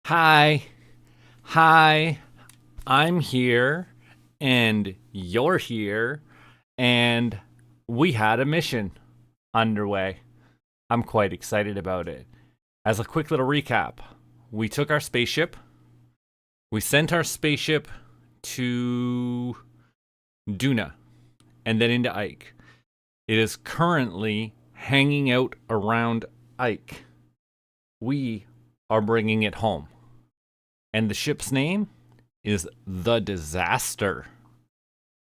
Hi, hi, I'm here, and you're here, and we had a mission underway. I'm quite excited about it. As a quick little recap, we took our spaceship, we sent our spaceship to Duna, and then into Ike. It is currently hanging out around Ike. We are bringing it home. And the ship's name is the Disaster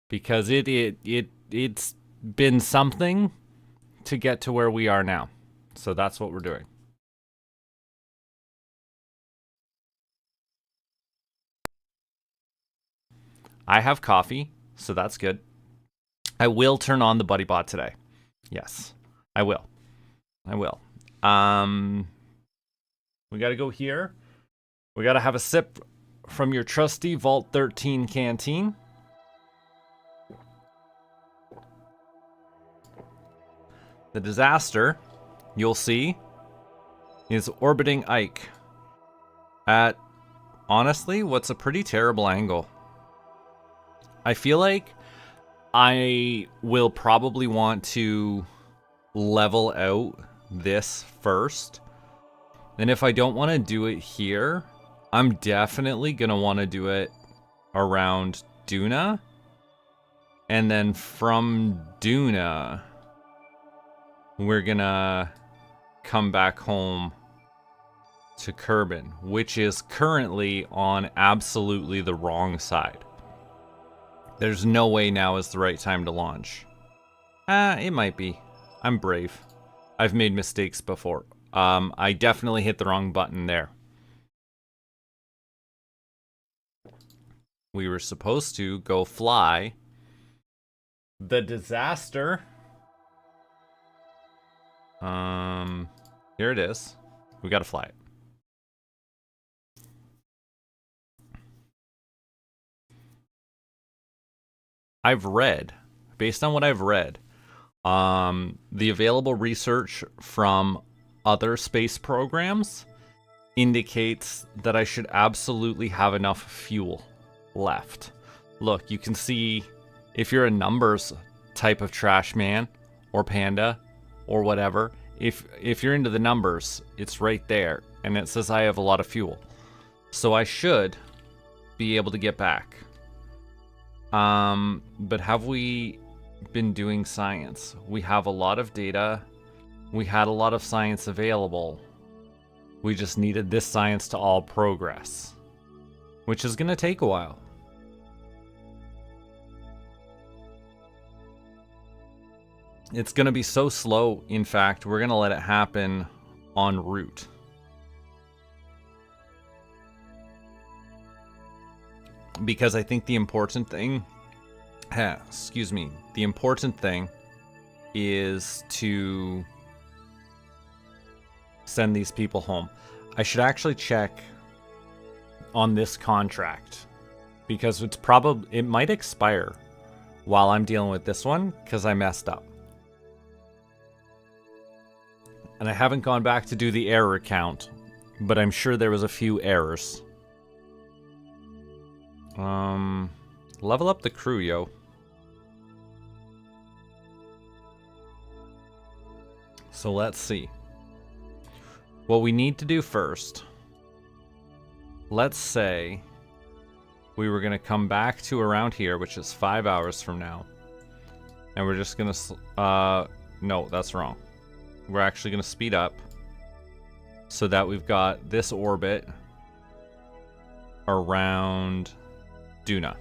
because it's been something to get to where we are now. So that's what we're doing. I have coffee, so that's good. I will turn on the buddy bot today. Yes, I will. I will. We got to go here. We got to have a sip from your trusty Vault 13 canteen. The Disaster, you'll see, is orbiting Ike at, honestly, what's a pretty terrible angle. I feel like I will probably want to level out this first. And if I don't want to do it here, I'm definitely going to want to do it around Duna. And then from Duna, we're going to come back home to Kerbin, which is currently on absolutely the wrong side. There's no way now is the right time to launch. It might be. I'm brave. I've made mistakes before. I definitely hit the wrong button there. We were supposed to go fly the Disaster. Here it is. We gotta fly it. I've read, based on what I've read, the available research from other space programs indicates that I should absolutely have enough fuel left. Look, you can see if you're a numbers type of trash man or panda or whatever, if you're into the numbers, it's right there and it says I have a lot of fuel. So I should be able to get back. But have we been doing science? We have a lot of data. We had a lot of science available. We just needed this science to all progress, which is going to take a while. It's going to be so slow, in fact, we're going to let it happen en route. Because I think the important thing, the important thing is to send these people home. I should actually check on this contract because it might expire while I'm dealing with this one because I messed up. And I haven't gone back to do the error count, but I'm sure there was a few errors. Level up the crew, yo. So let's see. What we need to do first, let's say we were going to come back to around here, which is 5 hours from now. And we're just going to, no, that's wrong. We're actually going to speed up so that we've got this orbit around Duna.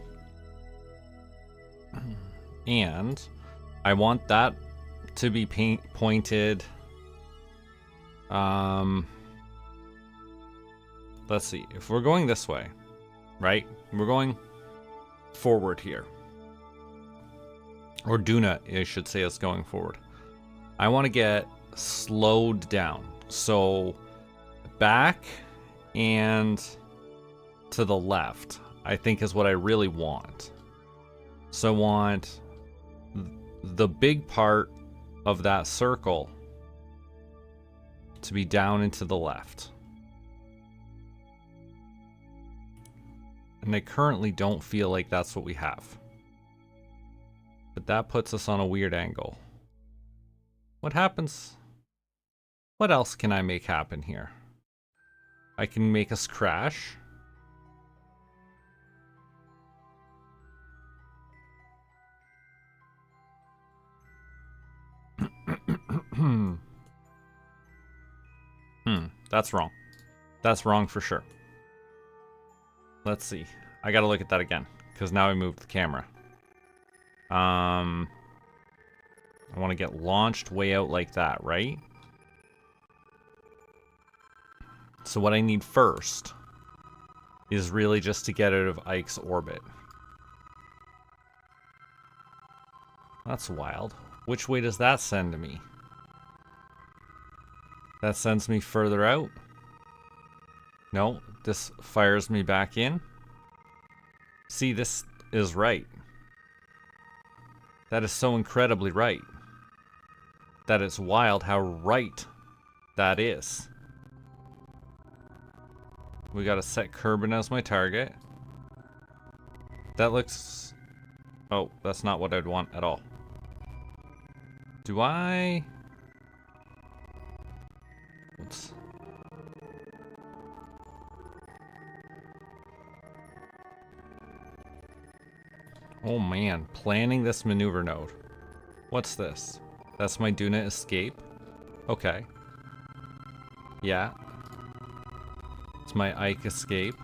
And I want that to be pointed. Let's see. If we're going this way, right? We're going forward here. Or Duna, I should say, is going forward. I want to get slowed down. So back and to the left, I think is what I really want. So I want the big part of that circle to be down and to the left. And I currently don't feel like that's what we have. But that puts us on a weird angle. What happens? What else can I make happen here? I can make us crash. That's wrong. That's wrong for sure. Let's see. I gotta look at that again, because now I moved the camera. I want to get launched way out like that, right? So what I need first is really just to get out of Ike's orbit. That's wild. Which way does that send me? That sends me further out? No, this fires me back in. See, this is right. That is so incredibly right. That it's wild how right that is. We gotta set Kerbin as my target. That looks... Oh, that's not what I'd want at all. Do I... Oops. Oh man, planning this maneuver node. What's this? That's my Duna escape? Okay. Yeah. It's my Ike escape.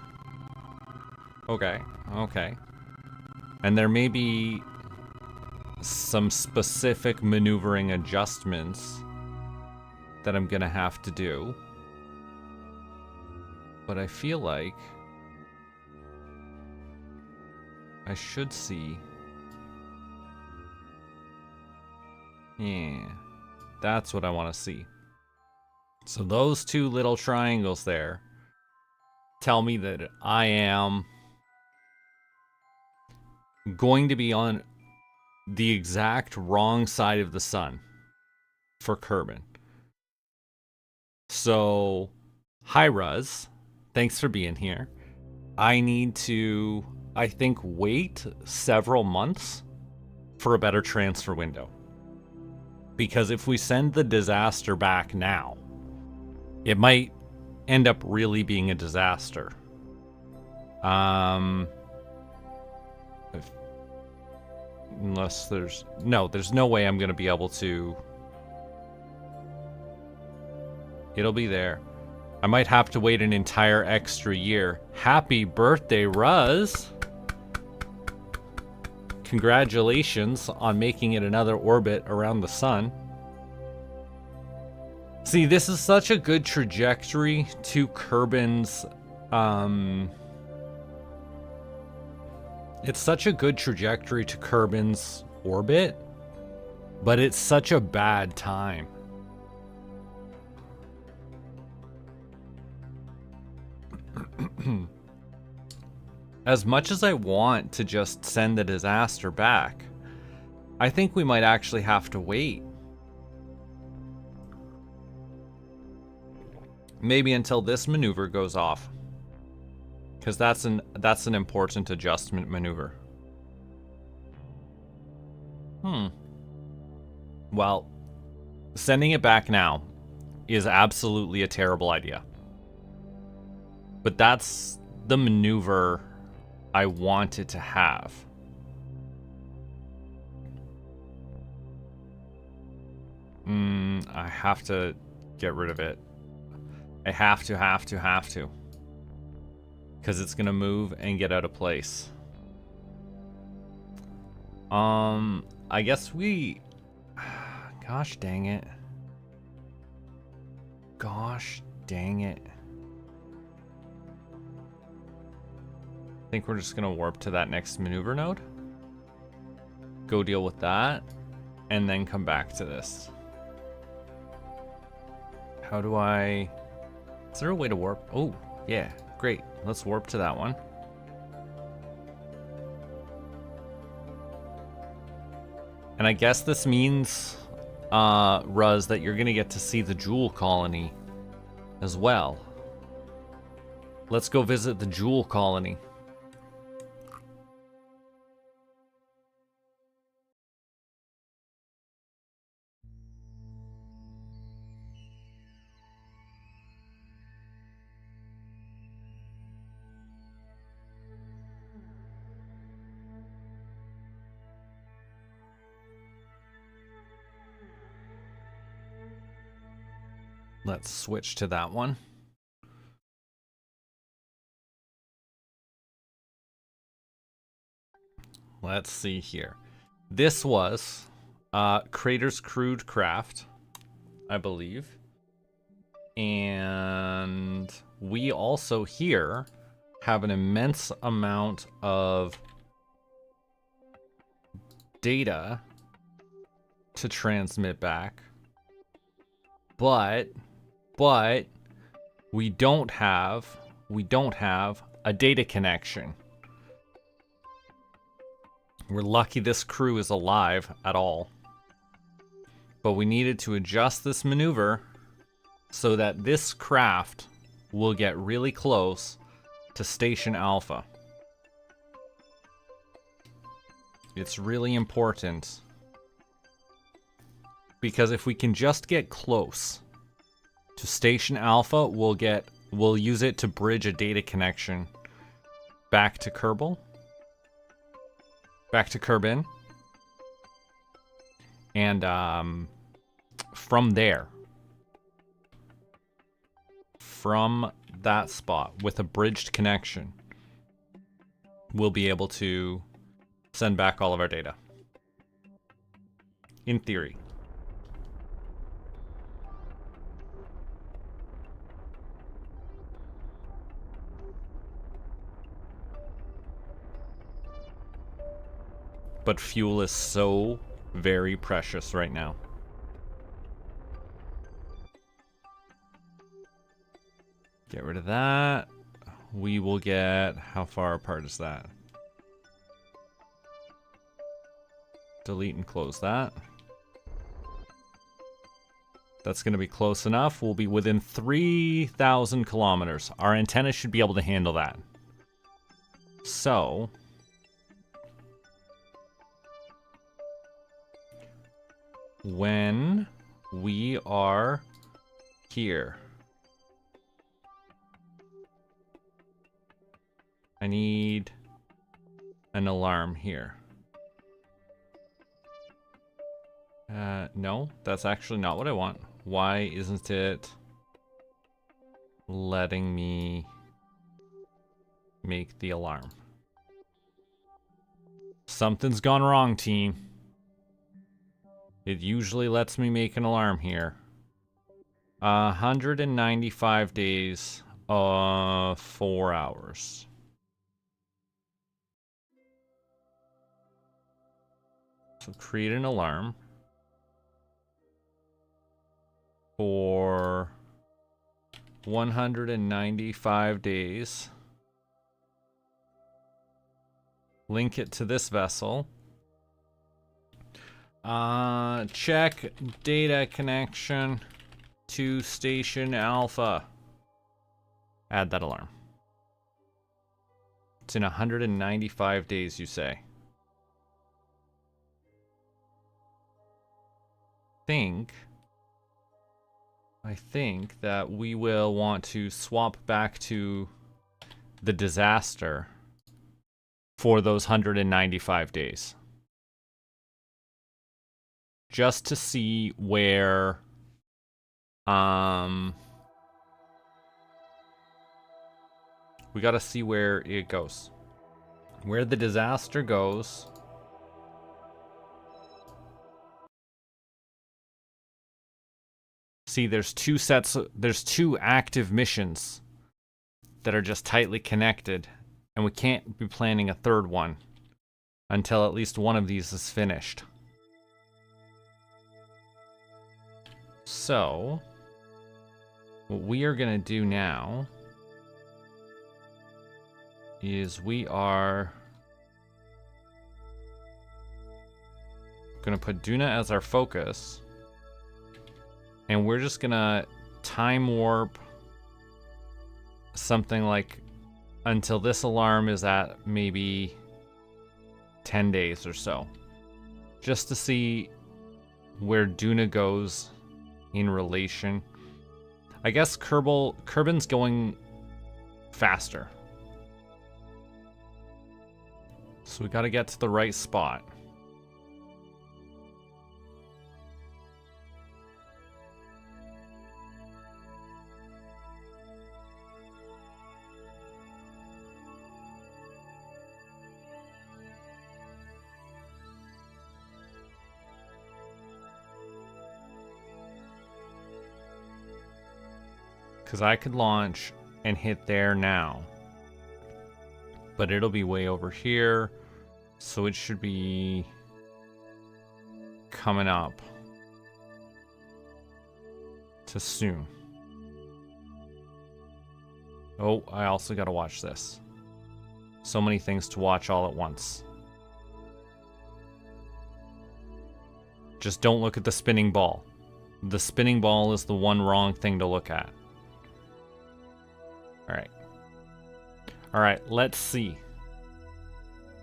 Okay, okay. And there may be some specific maneuvering adjustments that I'm gonna have to do. But I feel like I should see. Yeah, that's what I want to see. So those two little triangles there tell me that I am going to be on the exact wrong side of the sun for Kerbin. So, hi Ruz, thanks for being here. I need to, I think, wait several months for a better transfer window. Because if we send the disaster back now, it might end up really being a disaster. Unless there's no way I'm going to be able to. It'll be there. I might have to wait an entire extra year. Happy birthday, Ruz! Congratulations on making it another orbit around the sun. See, this is such a good trajectory to Kerbin's, it's such a good trajectory to Kerbin's orbit, but it's such a bad time. As much as I want to just send the disaster back, I think we might actually have to wait. Maybe until this maneuver goes off. Because that's an important adjustment maneuver. Well, sending it back now is absolutely a terrible idea. But that's the maneuver I wanted to have. I have to get rid of it. I have to. Because it's gonna move and get out of place. I guess we... Gosh dang it. Gosh dang it. I think we're just gonna warp to that next maneuver node. Go deal with that. And then come back to this. How do I... Is there a way to warp? Oh, yeah. Great. Let's warp to that one. And I guess this means, Ruz, that you're going to get to see the Jewel Colony as well. Let's go visit the Jewel Colony. Let's switch to that one. Let's see here. This was Crater's Crude Craft, I believe. And we also here have an immense amount of data to transmit back. But we don't have a data connection. We're lucky this crew is alive at all. But we needed to adjust this maneuver so that this craft will get really close to Station Alpha. It's really important, because if we can just get close to Station Alpha, we'll use it to bridge a data connection back to Kerbin. And from there, from that spot with a bridged connection, we'll be able to send back all of our data. In theory. But fuel is so very precious right now. Get rid of that. We will get... How far apart is that? Delete and close that. That's going to be close enough. We'll be within 3,000 kilometers. Our antenna should be able to handle that. So... when we are here, I need an alarm here. No, that's actually not what I want. Why isn't it letting me make the alarm? Something's gone wrong, team. It usually lets me make an alarm here. 195 days, 4 hours. So create an alarm for 195 days. Link it to this vessel. Check data connection to Station Alpha. Add that alarm. It's in 195 days, you say. I think that we will want to swap back to the disaster for those 195 days. Just to see where we gotta see where it goes. Where the disaster goes. See, there's two active missions that are just tightly connected, and we can't be planning a third one until at least one of these is finished. So, what we are going to do now is we are going to put Duna as our focus, and we're just going to time warp something like until this alarm is at maybe 10 days or so, just to see where Duna goes in relation. I guess Kerbin's going faster. So we gotta get to the right spot. Because I could launch and hit there now. But it'll be way over here. So it should be coming up to soon. Oh, I also got to watch this. So many things to watch all at once. Just don't look at the spinning ball. The spinning ball is the one wrong thing to look at. Alright. Alright, let's see.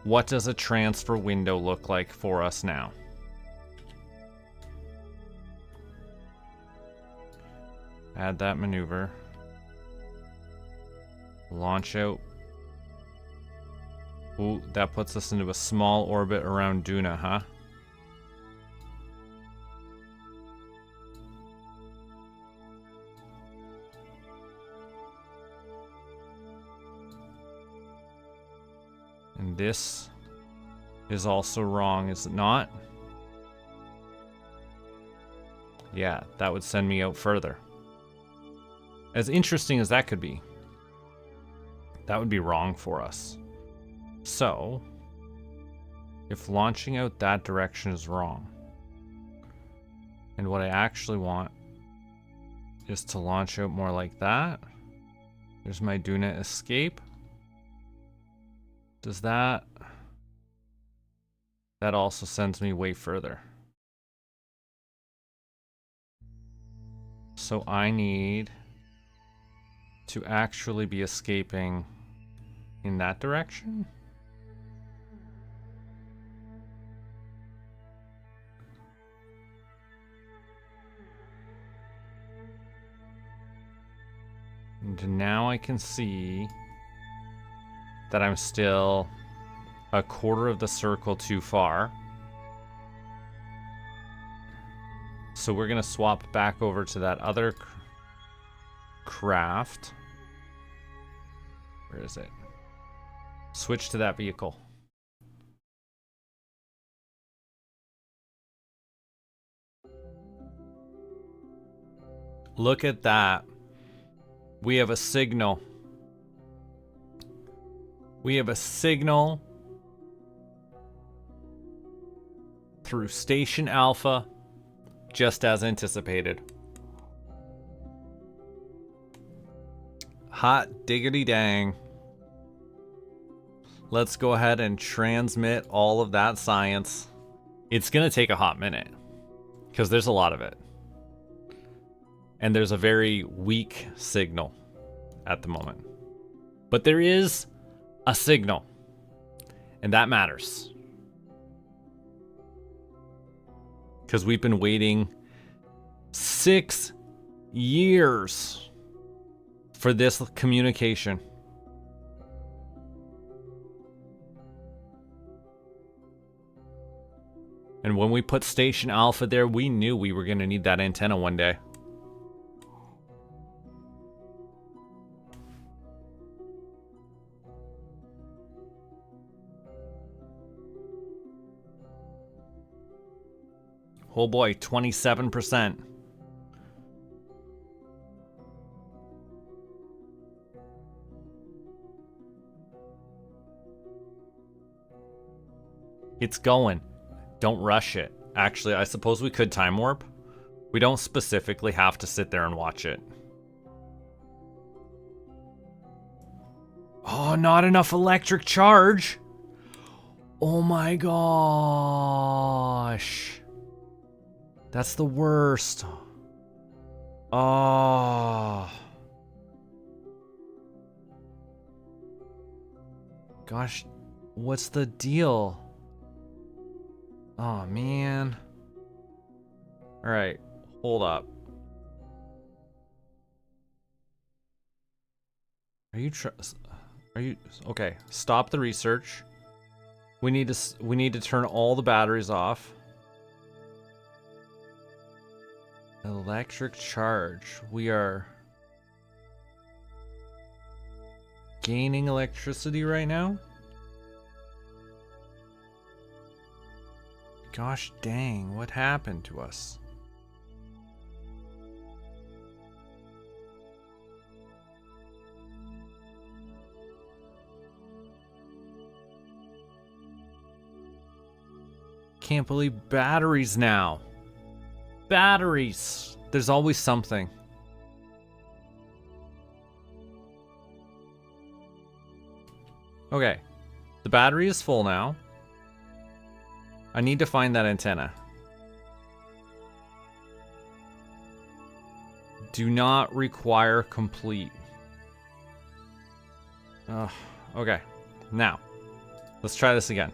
What does a transfer window look like for us now? Add that maneuver. Launch out. Ooh, that puts us into a small orbit around Duna, huh? And this is also wrong, is it not? Yeah, that would send me out further. As interesting as that could be, that would be wrong for us. So, if launching out that direction is wrong, and what I actually want is to launch out more like that. There's my Duna escape. Does that... That also sends me way further. So I need to actually be escaping in that direction? And now I can see that I'm still a quarter of the circle too far. So we're gonna swap back over to that other craft. Where is it? Switch to that vehicle. Look at that. We have a signal. We have a signal through Station Alpha, just as anticipated. Hot diggity dang. Let's go ahead and transmit all of that science. It's gonna take a hot minute, because there's a lot of it. And there's a very weak signal at the moment. But there is a signal, and that matters. Because we've been waiting 6 years for this communication. And when we put Station Alpha there, we knew we were going to need that antenna one day. Oh boy, 27%. It's going. Don't rush it. Actually, I suppose we could time warp. We don't specifically have to sit there and watch it. Oh, not enough electric charge. Oh my gosh. That's the worst. Oh. Gosh, what's the deal? Oh, man. All right, hold up. Are you okay, stop the research. We need to turn all the batteries off. Electric charge. We are gaining electricity right now. Gosh dang, what happened to us? can't believe batteries now. Batteries. There's always something. Okay. The battery is full now. I need to find that antenna. Do not require complete. Okay. Now, let's try this again.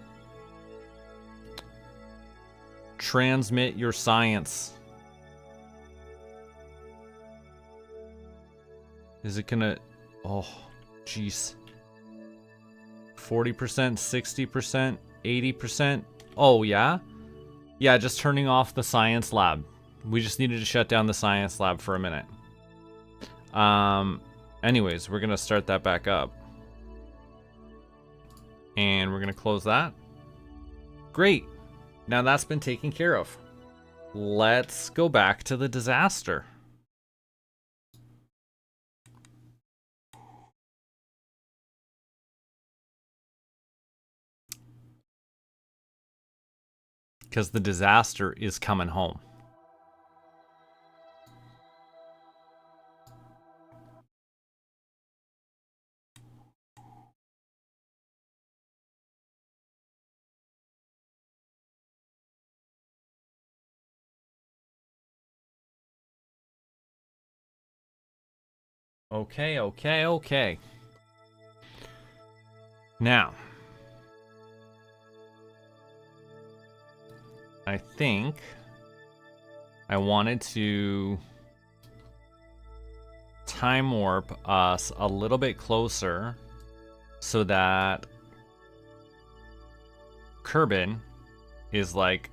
Transmit your science. Is it gonna... Oh, jeez. 40%, 60%, 80%. Oh, yeah? Yeah, just turning off the science lab. We just needed to shut down the science lab for a minute. Anyways, we're gonna start that back up. And we're gonna close that. Great. Now that's been taken care of. Let's go back to the disaster. Because the disaster is coming home. Okay. Now, I think I wanted to time warp us a little bit closer so that Kerbin is like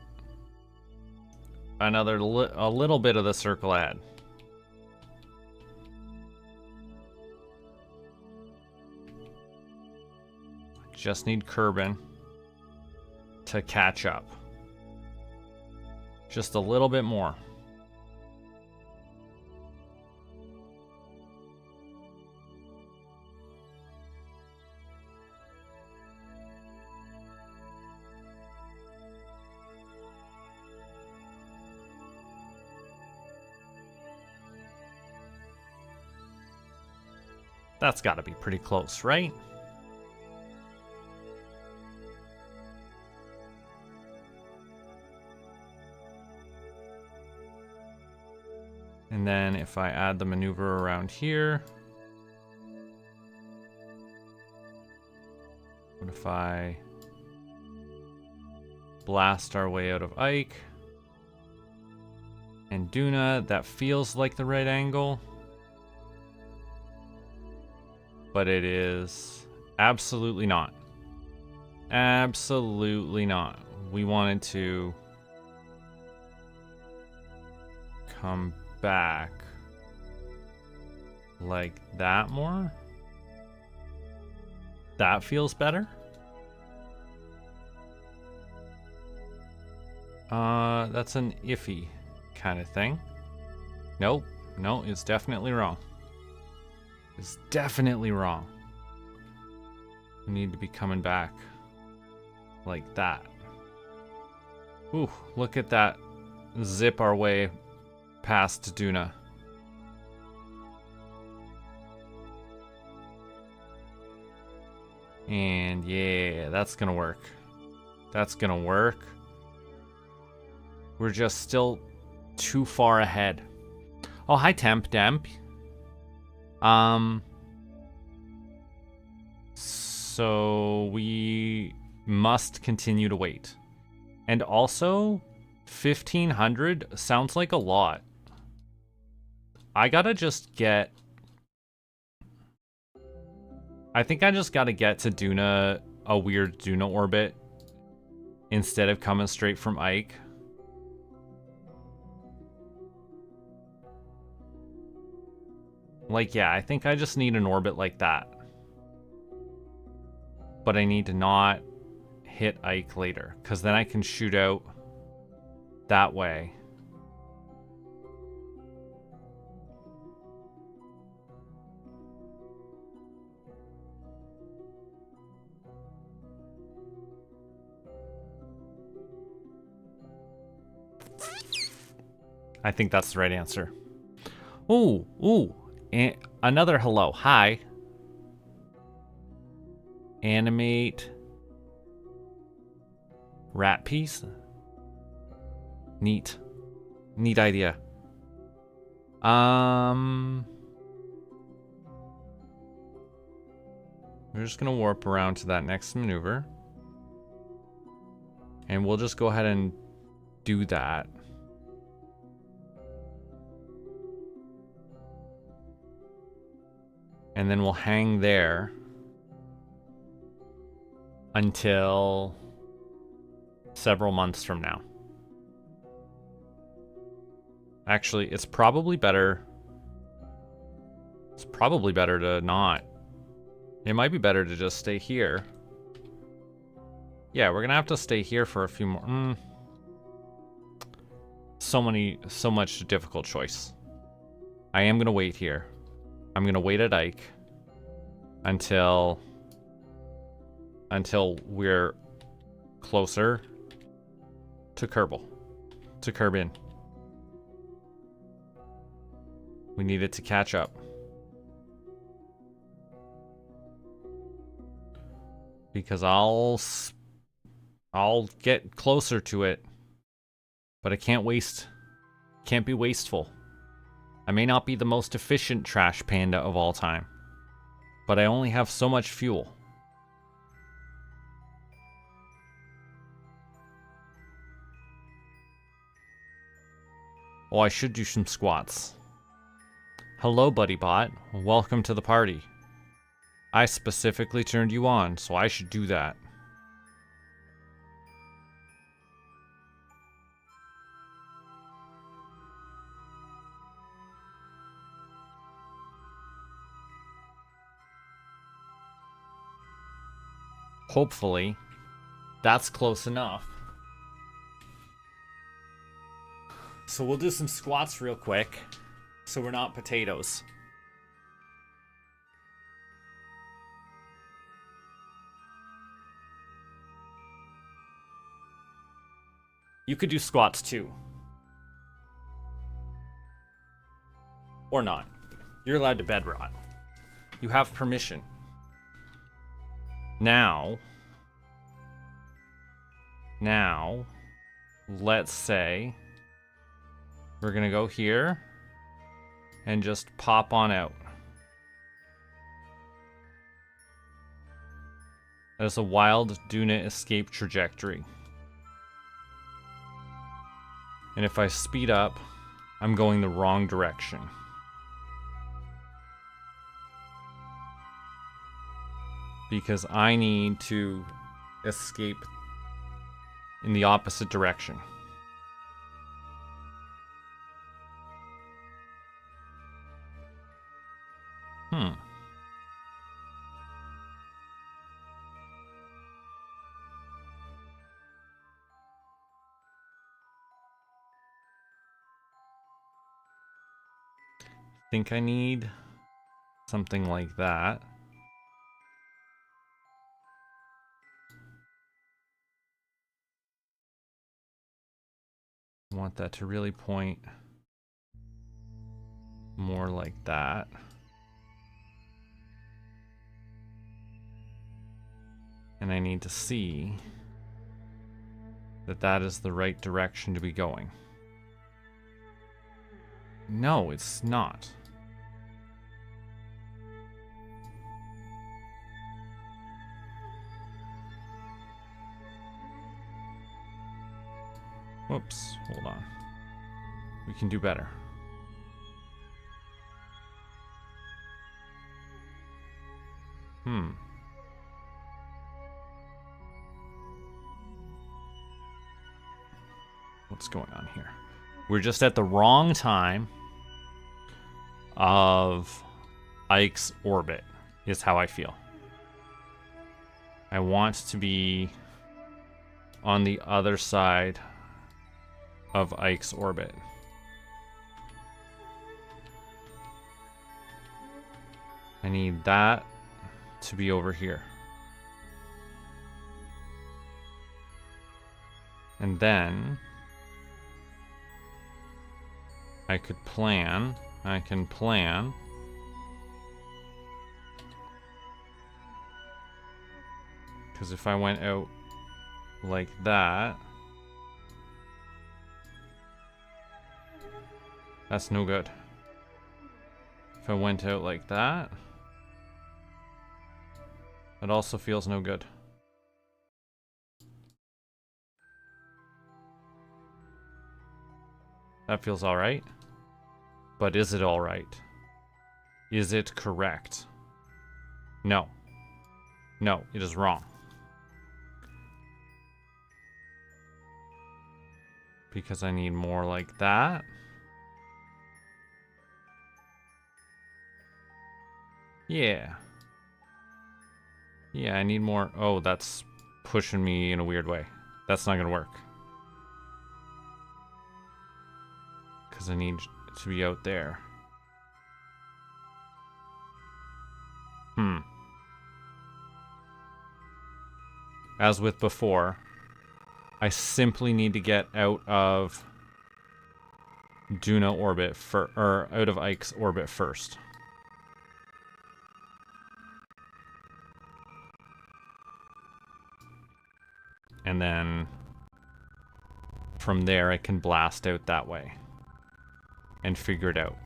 another a little bit of the circle ahead. Just need Kerbin to catch up. Just a little bit more. That's got to be pretty close, right? And then if I add the maneuver around here, what if I blast our way out of Ike and Duna? That feels like the right angle, but it is absolutely not. Absolutely not. We wanted to come back like that more. That feels better. That's an iffy kind of thing. Nope. No, it's definitely wrong. It's definitely wrong. We need to be coming back like that. Ooh, look at that. Zip our way past Duna. And yeah, that's gonna work. That's gonna work. We're just still too far ahead. Oh, hi Temp Demp. So we must continue to wait. And also, 1500 sounds like a lot. I gotta just get... I think I just gotta get to Duna, a weird Duna orbit, instead of coming straight from Ike. Like, yeah, I think I just need an orbit like that. But I need to not hit Ike later, because then I can shoot out that way. I think that's the right answer. Ooh, ooh. Another hello. Hi. Animate. Rat piece? Neat. Neat idea. We're just gonna warp around to that next maneuver. And we'll just go ahead and do that. And then we'll hang there until several months from now. Actually, it's probably better to not. It might be better to just stay here. Yeah, we're gonna have to stay here for a few more. So much difficult choice. I am gonna wait here. I'm gonna wait at Ike until we're closer to Kerbin. We need it to catch up. Because I'll get closer to it, but I can't be wasteful. I may not be the most efficient trash panda of all time, but I only have so much fuel. Oh, I should do some squats. Hello, buddy bot. Welcome to the party. I specifically turned you on, so I should do that. Hopefully, that's close enough. So we'll do some squats real quick, so we're not potatoes. You could do squats too. Or not. You're allowed to bed rot. You have permission. Now, let's say we're gonna go here and just pop on out. That's a wild Duna escape trajectory. And if I speed up, I'm going the wrong direction. Because I need to escape in the opposite direction. I think I need something like that. I want that to really point more like that. And I need to see that that is the right direction to be going. No, it's not. Whoops, hold on. We can do better. What's going on here? We're just at the wrong time of Ike's orbit, is how I feel. I want to be on the other side of Ike's orbit. I need that to be over here. And then I could plan. I can plan. Because if I went out like that, that's no good. If I went out like that, it also feels no good. That feels alright. But is it alright? Is it correct? No. No, it is wrong. Because I need more like that. Yeah. Yeah, I need more. Oh, that's pushing me in a weird way. That's not gonna work. Because I need to be out there. As with before, I simply need to get out of Duna orbit or out of Ike's orbit first. And then from there I can blast out that way and figure it out.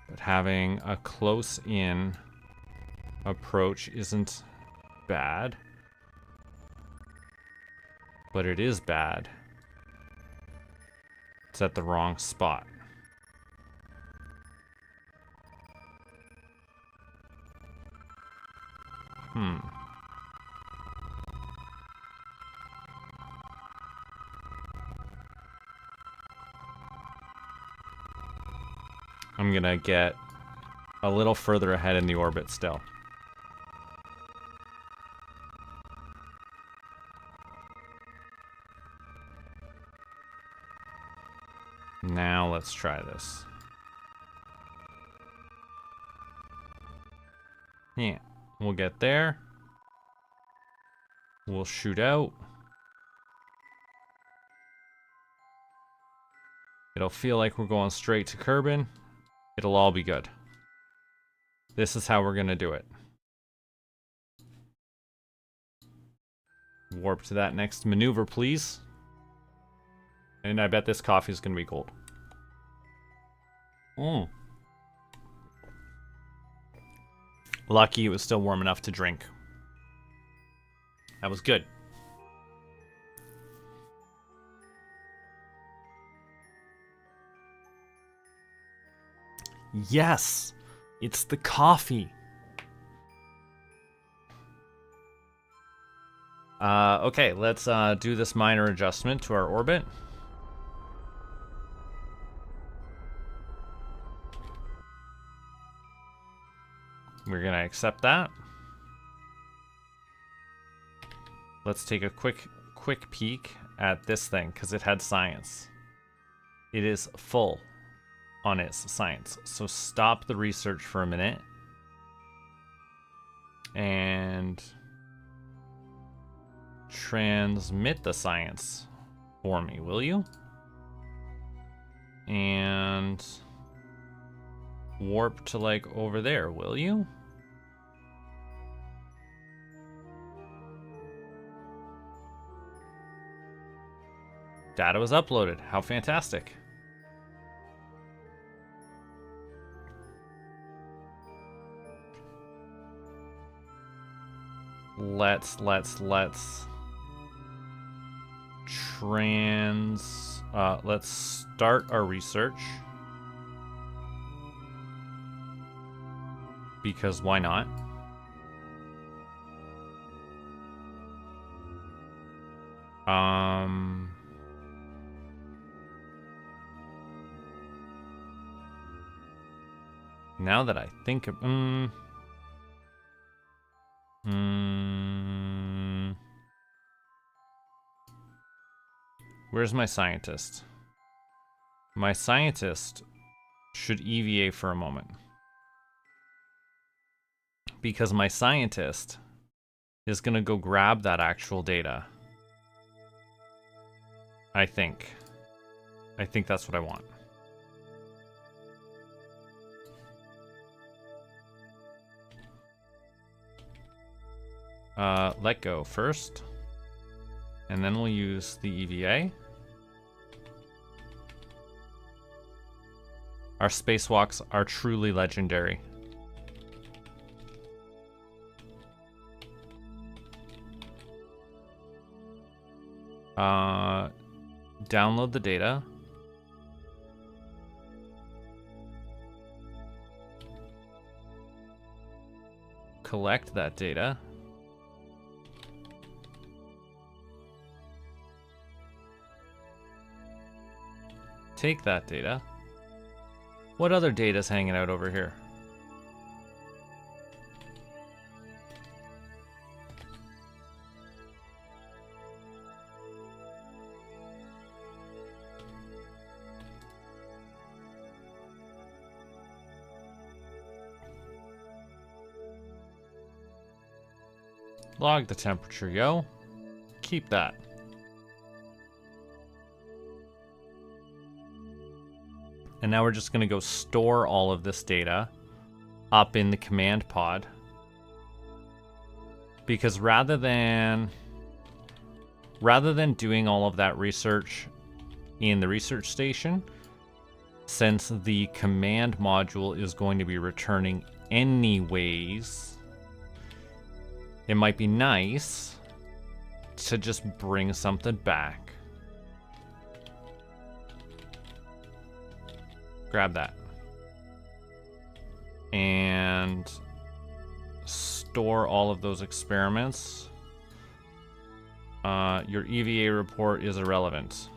But having a close-in approach isn't bad. But it is bad. It's at the wrong spot. I'm gonna get a little further ahead in the orbit still. Now let's try this. Yeah, we'll get there. We'll shoot out. It'll feel like we're going straight to Kerbin. It'll all be good. This is how we're gonna do it. Warp to that next maneuver, please. And I bet this coffee is gonna be cold. Lucky it was still warm enough to drink. That was good. Yes! It's the coffee! Okay, let's do this minor adjustment to our orbit. We're gonna accept that. Let's take a quick peek at this thing, because it had science. It is full on its science. So stop the research for a minute. And transmit the science for me, will you? And warp to like over there, will you? Data was uploaded. How fantastic. Let's let's start our research. Because why not? Now that I think of, where's my scientist? My scientist should EVA for a moment. Because my scientist is gonna go grab that actual data. I think. I think that's what I want. Let go first. And then we'll use the EVA. Our spacewalks are truly legendary. Download the data. Collect that data. Take that data. What other data's hanging out over here? Log the temperature, yo. Keep that. And now we're just going to go store all of this data up in the command pod. Because rather than doing all of that research in the research station, since the command module is going to be returning anyways, it might be nice to just bring something back. Grab that. And store all of those experiments. Your EVA report is irrelevant.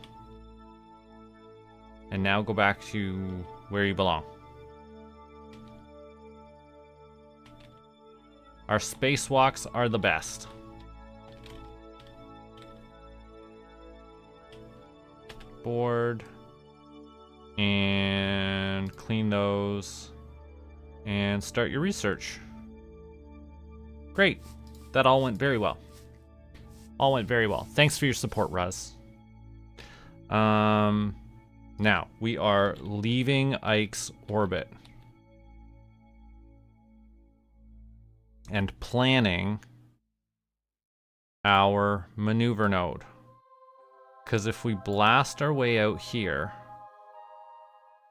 And now go back to where you belong. Our spacewalks are the best. Board. And clean those. And start your research. Great. That all went very well. All went very well. Thanks for your support, Ruz. Now, we are leaving Ike's orbit. And planning our maneuver node. Because if we blast our way out here,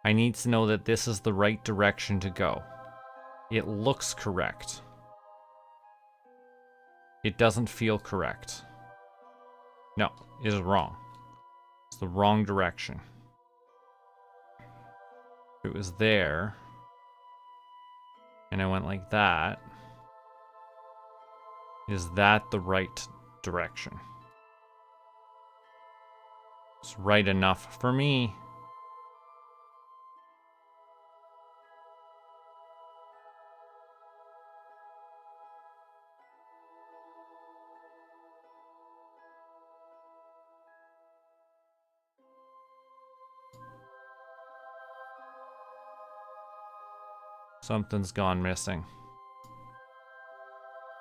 I need to know that this is the right direction to go. It looks correct. It doesn't feel correct. No, it is wrong. It's the wrong direction. If it was there, and I went like that, is that the right direction? It's right enough for me. Something's gone missing.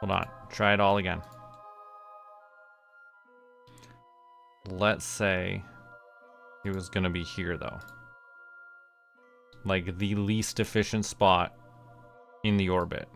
Hold on. Try it all again. Let's say it was going to be here, though. Like the least efficient spot in the orbit.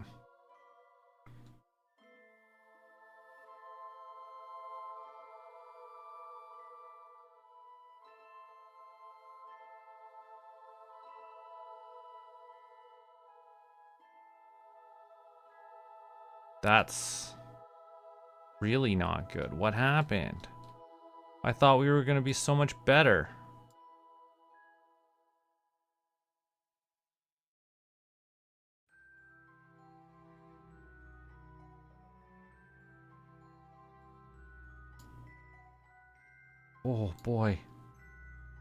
That's really not good. What happened? I thought we were going to be so much better. Oh boy.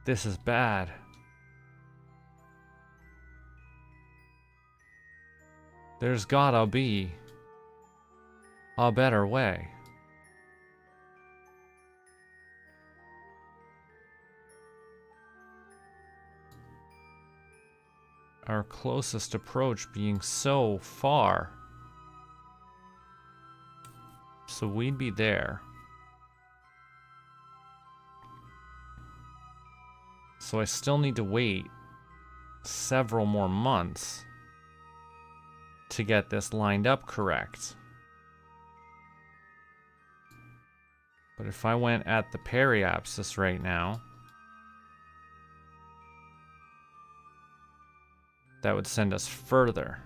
This is bad. There's gotta be a better way. Our closest approach being so far. So we'd be there. So I still need to wait several more months to get this lined up correct. But if I went at the periapsis right now, that would send us further.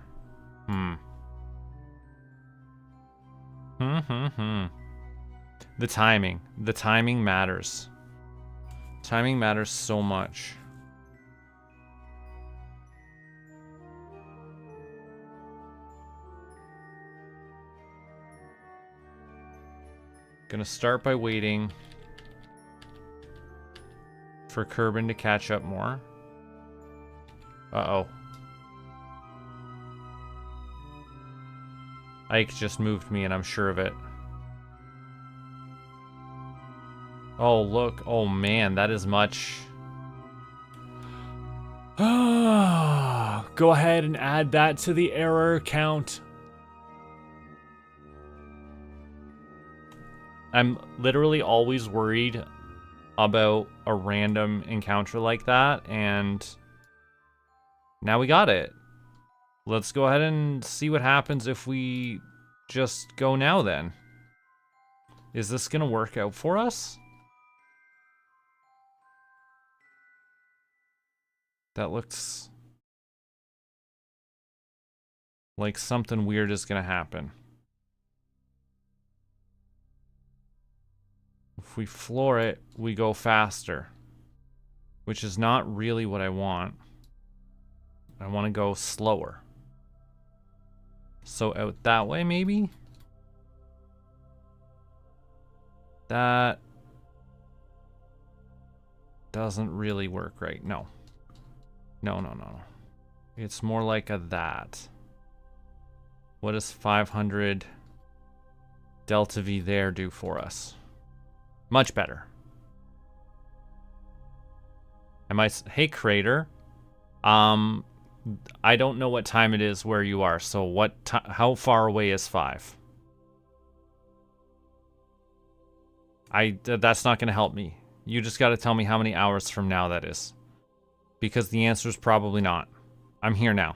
The timing matters. Timing matters so much. Gonna start by waiting for Kerbin to catch up more. Uh-oh. Ike just moved me and I'm sure of it. Oh, look. Oh, man, that is much. Go ahead and add that to the error count. I'm literally always worried about a random encounter like that, and now we got it. Let's go ahead and see what happens if we just go now then. Is this gonna work out for us? That looks like something weird is gonna happen. If we floor it, we go faster, which is not really what I want. I want to go slower. So out that way, maybe? That doesn't really work right. No. No. It's more like a that. What does 500 delta V there do for us? Much better. Hey, Crater. I don't know what time it is where you are, so how far away is 5? That's not going to help me. You just got to tell me how many hours from now that is. Because the answer is probably not. I'm here now.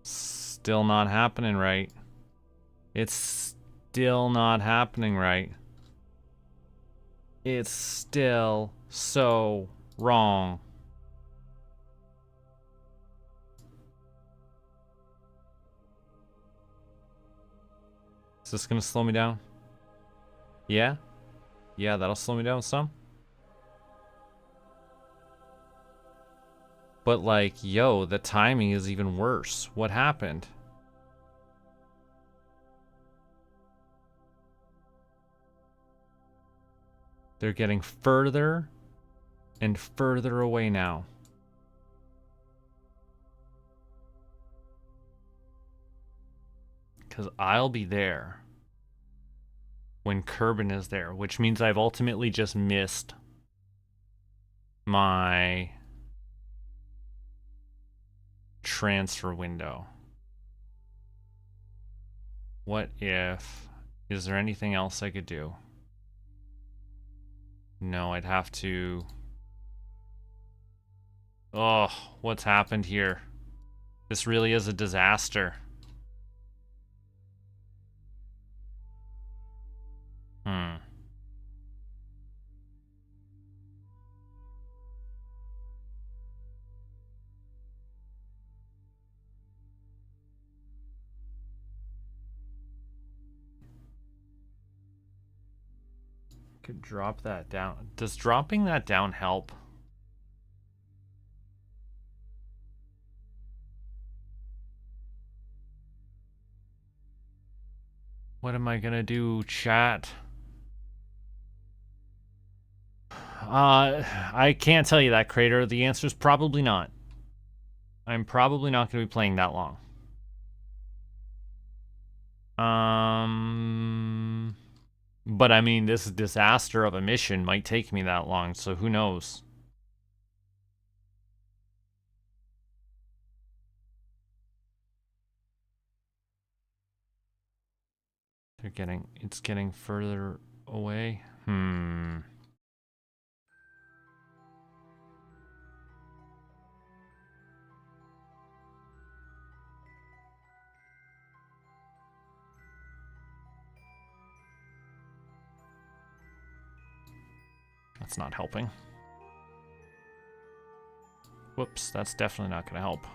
Still not happening right. It's still not happening right. It's still so wrong. Is this gonna slow me down? Yeah? Yeah, that'll slow me down some. But like, yo, the timing is even worse. What happened? They're getting further and further away now. Because I'll be there when Kerbin is there, which means I've ultimately just missed my transfer window. What if... Is there anything else I could do? No, I'd have to... Oh, what's happened here? This really is a disaster. Could drop that down. Does dropping that down help? What am I gonna do, chat? I can't tell you that, Crater. The answer is probably not. I'm probably not gonna be playing that long. But I mean, this disaster of a mission might take me that long, so who knows? It's getting further away. That's not helping. Whoops, that's definitely not going to help.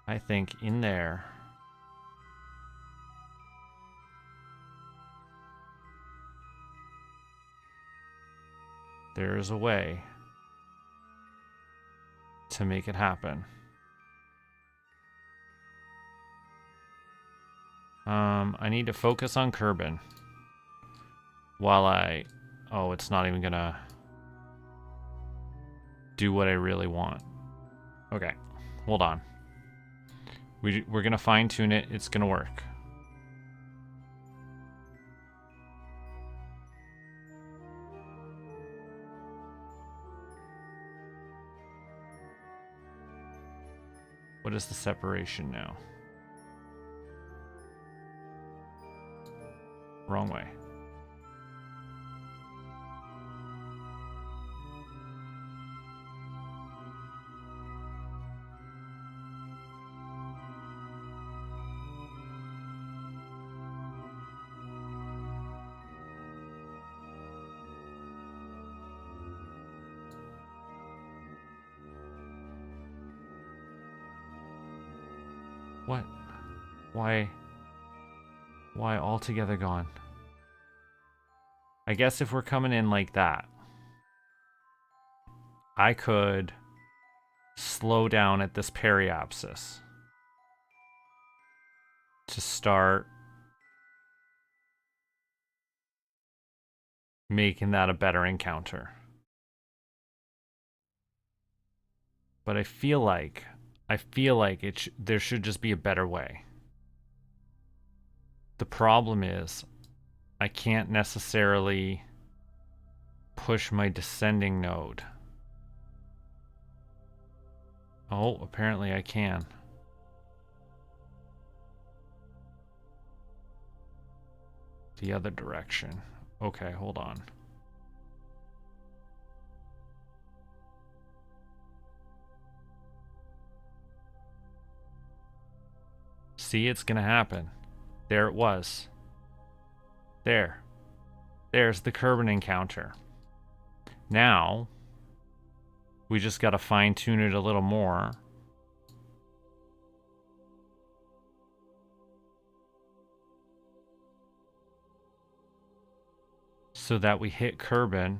I think in there. There is a way to make it happen. I need to focus on Kerbin while I... Oh, it's not even gonna do what I really want. Okay, hold on. We're gonna fine-tune it. It's gonna work. What is the separation now? Wrong way. What? Why altogether gone? I guess if we're coming in like that, I could slow down at this periapsis to start making that a better encounter. But I feel like there should just be a better way. The problem is I can't necessarily push my descending node. Oh, apparently I can. The other direction. Okay, hold on. See, it's gonna happen. There it was. There's the Kerbin encounter. Now, we just gotta fine-tune it a little more. So that we hit Kerbin.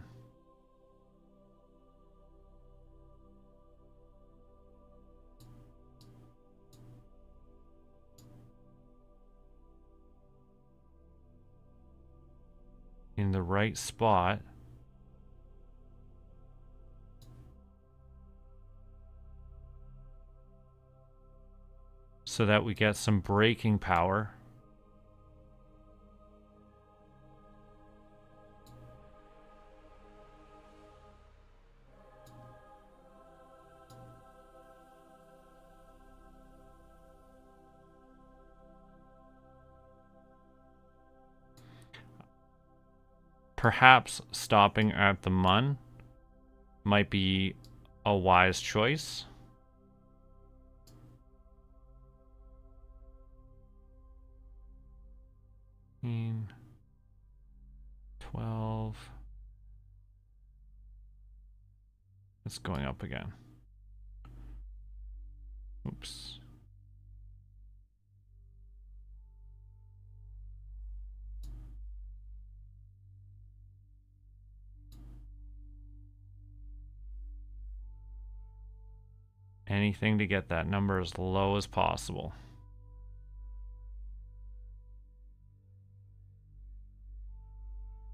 In the right spot. So that we get some braking power. Perhaps stopping at the Mun might be a wise choice. $12. It's going up again. Oops. Anything to get that number as low as possible.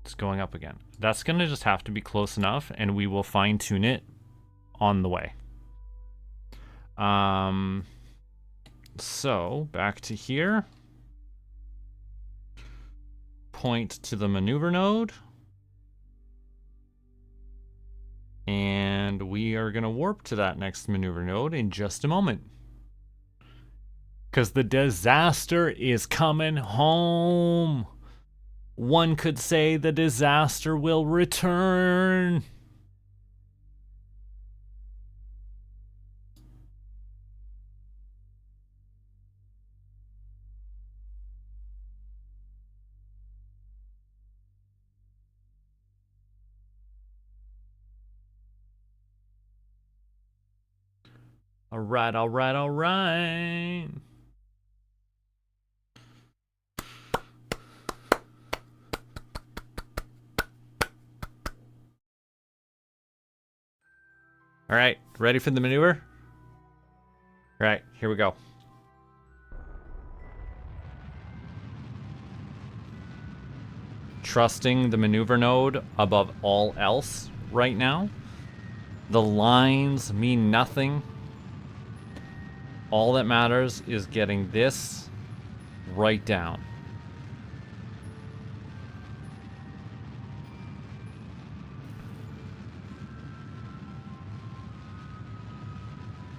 It's going up again. That's going to just have to be close enough, and we will fine-tune it on the way. So, back to here. point to the maneuver node. And we are going to warp to that next maneuver node in just a moment. Because the disaster is coming home. One could say the disaster will return. All right, all right, all right. All right, ready for the maneuver? All right, here we go. Trusting the maneuver node above all else right now. The lines mean nothing. All that matters is getting this right down.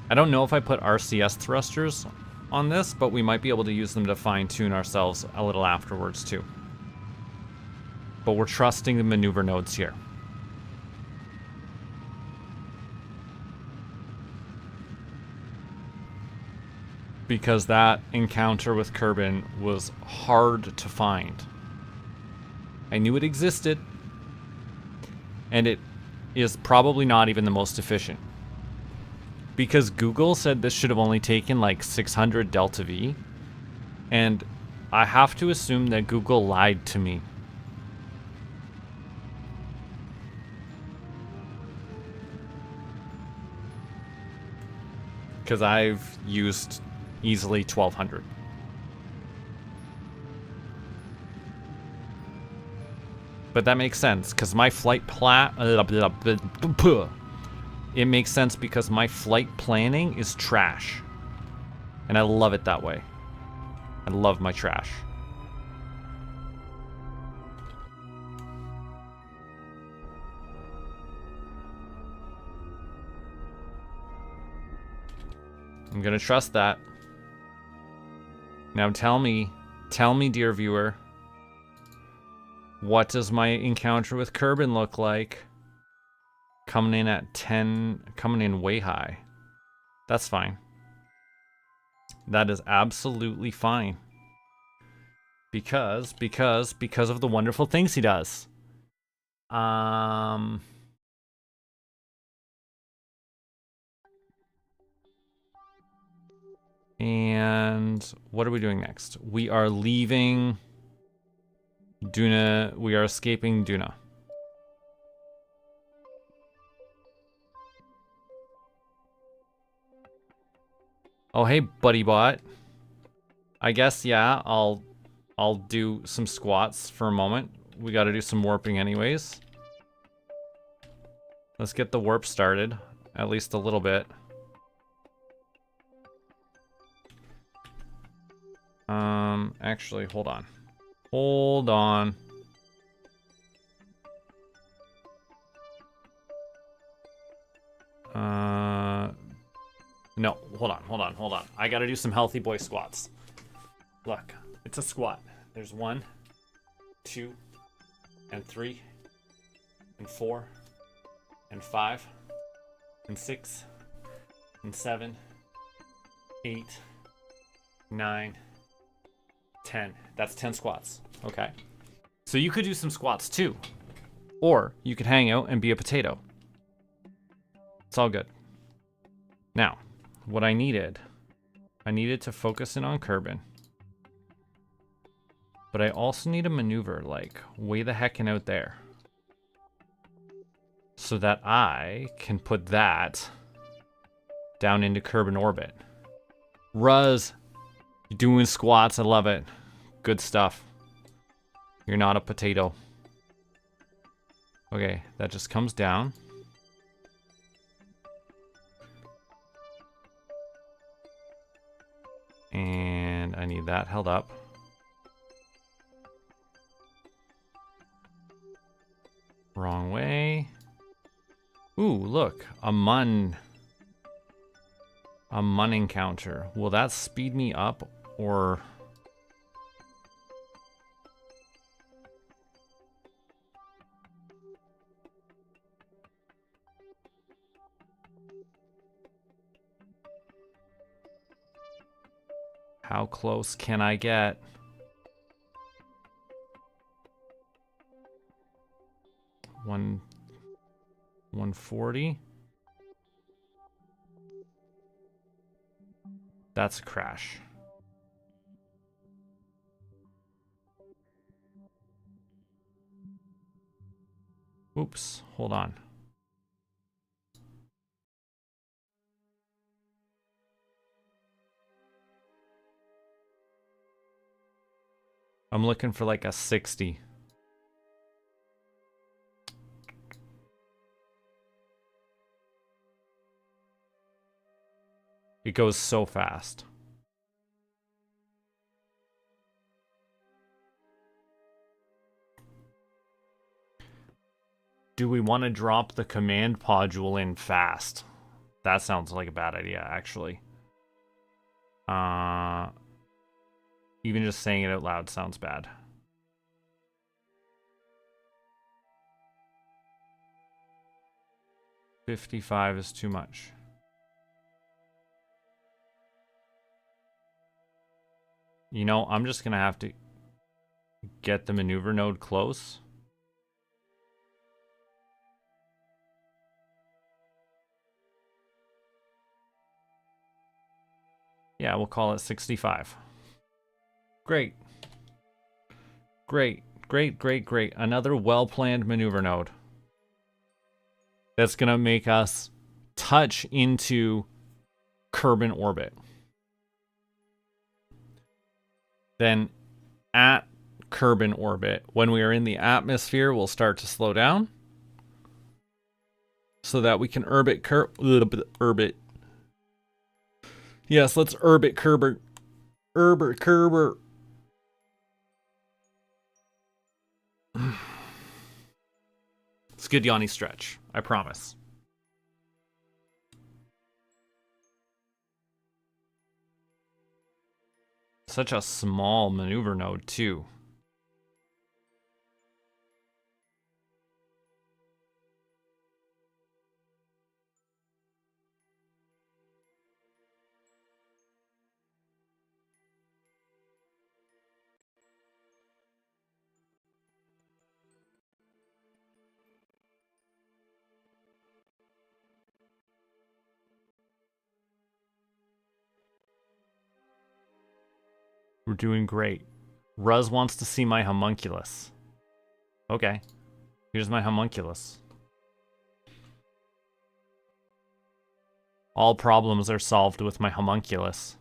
I don't know if I put RCS thrusters on this, but we might be able to use them to fine-tune ourselves a little afterwards too. But we're trusting the maneuver nodes here. Because that encounter with Kerbin was hard to find. I knew it existed, and it is probably not even the most efficient. Because Google said this should have only taken like 600 delta V, and I have to assume that Google lied to me. Because I've used easily 1200. But that makes sense, because my flight it makes sense because my flight planning is trash. And I love it that way. I love my trash. I'm gonna trust that. Now tell me, dear viewer, what does my encounter with Kerbin look like? Coming in at 10, coming in way high. That's fine. That is absolutely fine. Because of the wonderful things he does. And what are we doing next? We are leaving Duna. We are escaping Duna. Oh, hey, buddy bot. I guess, yeah, I'll do some squats for a moment. We gotta do some warping anyways. Let's get the warp started, at least a little bit. Actually, hold on. Hold on. No, hold on. I gotta do some healthy boy squats. Look, it's a squat. There's 1, 2, and 3, and 4, and 5, and 6, and 7, 8, 9, 10. That's 10 squats. Okay. So you could do some squats too. Or you could hang out and be a potato. It's all good. Now, what I needed to focus in on Kerbin. But I also need a maneuver like way the heckin' out there. So that I can put that down into Kerbin orbit. Ruz, you're doing squats, I love it. Good stuff. You're not a potato. Okay, that just comes down. And I need that held up. Wrong way. Ooh, look, a mun encounter. Will that speed me up or... How close can I get? One 140. That's a crash. Oops, hold on. I'm looking for like a 60. It goes so fast. Do we want to drop the command module in fast? That sounds like a bad idea, actually. Even just saying it out loud sounds bad. $55 is too much. You know, I'm just gonna have to get the maneuver node close. Yeah, we'll call it 65. Great. Great, great, great, great. Another well-planned maneuver node. That's gonna make us touch into Kerbin orbit. Then at Kerbin orbit, when we are in the atmosphere, we'll start to slow down so that we can orbit. Yes, let's orbit Kerber. Kerber. It's good Yanni stretch, I promise. Such a small maneuver node, too. We're doing great. Ruz wants to see my homunculus. Okay. Here's my homunculus. All problems are solved with my homunculus.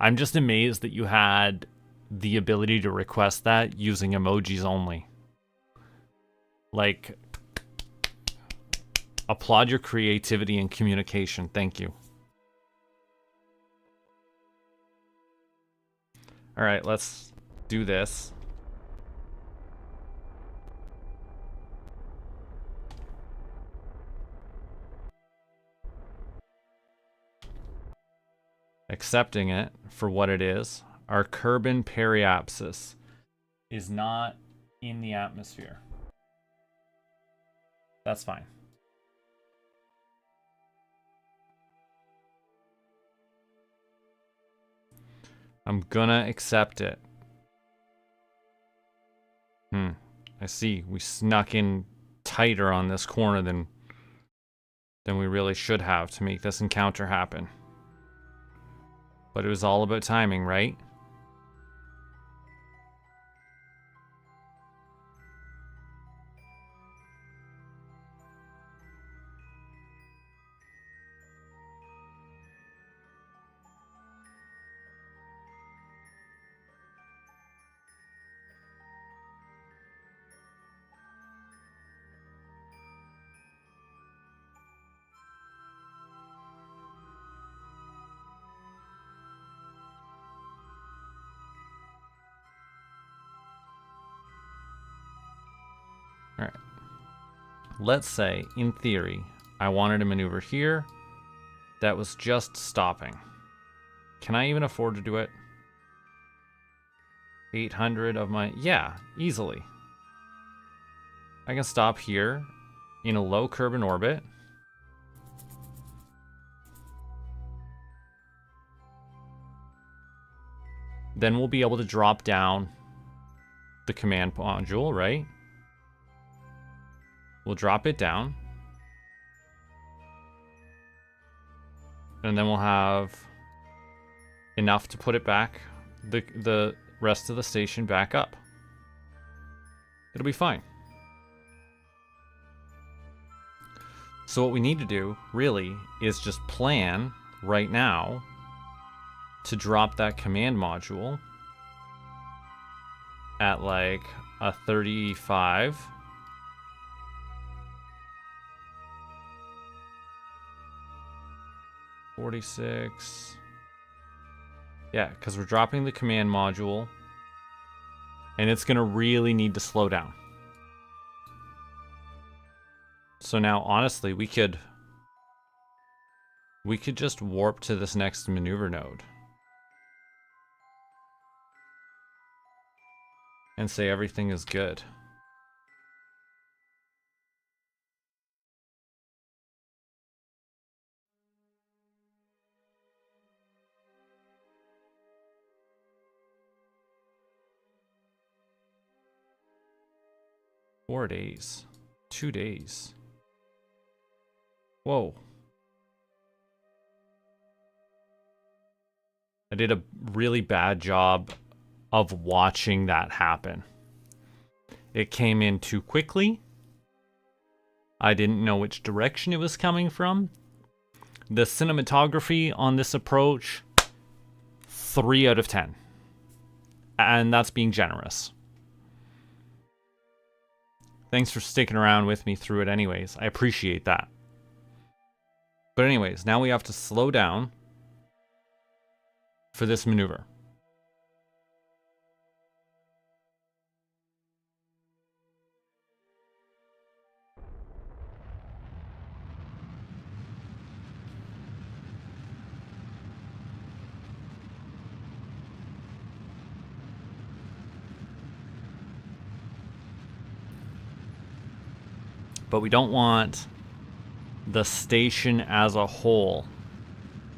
I'm just amazed that you had the ability to request that using emojis only. Like, applaud your creativity and communication. Thank you. All right, let's do this. Accepting it for what it is. Our Kerbin periapsis is not in the atmosphere. That's fine. I'm gonna accept it. I see. We snuck in tighter on this corner than we really should have to make this encounter happen. But it was all about timing, right? let's say, in theory, I wanted to maneuver here. That was just stopping. Can I even afford to do it? 800 of my... Yeah, easily. I can stop here in a low Kerbin orbit. Then we'll be able to drop down the command module, right? We'll drop it down. And then we'll have enough to put it back, the rest of the station back up. It'll be fine. So what we need to do, really, is just plan right now to drop that command module at like a 35. $46. Yeah, because we're dropping the command module, and it's going to really need to slow down. So now, honestly, we could just warp to this next maneuver node and say everything is good. Four days. 2 days. Whoa. I did a really bad job of watching that happen. It came in too quickly. I didn't know which direction it was coming from. The cinematography on this approach, 3 out of 10. And that's being generous. Thanks for sticking around with me through it anyways. I appreciate that. But anyways, now we have to slow down for this maneuver. But we don't want the station as a whole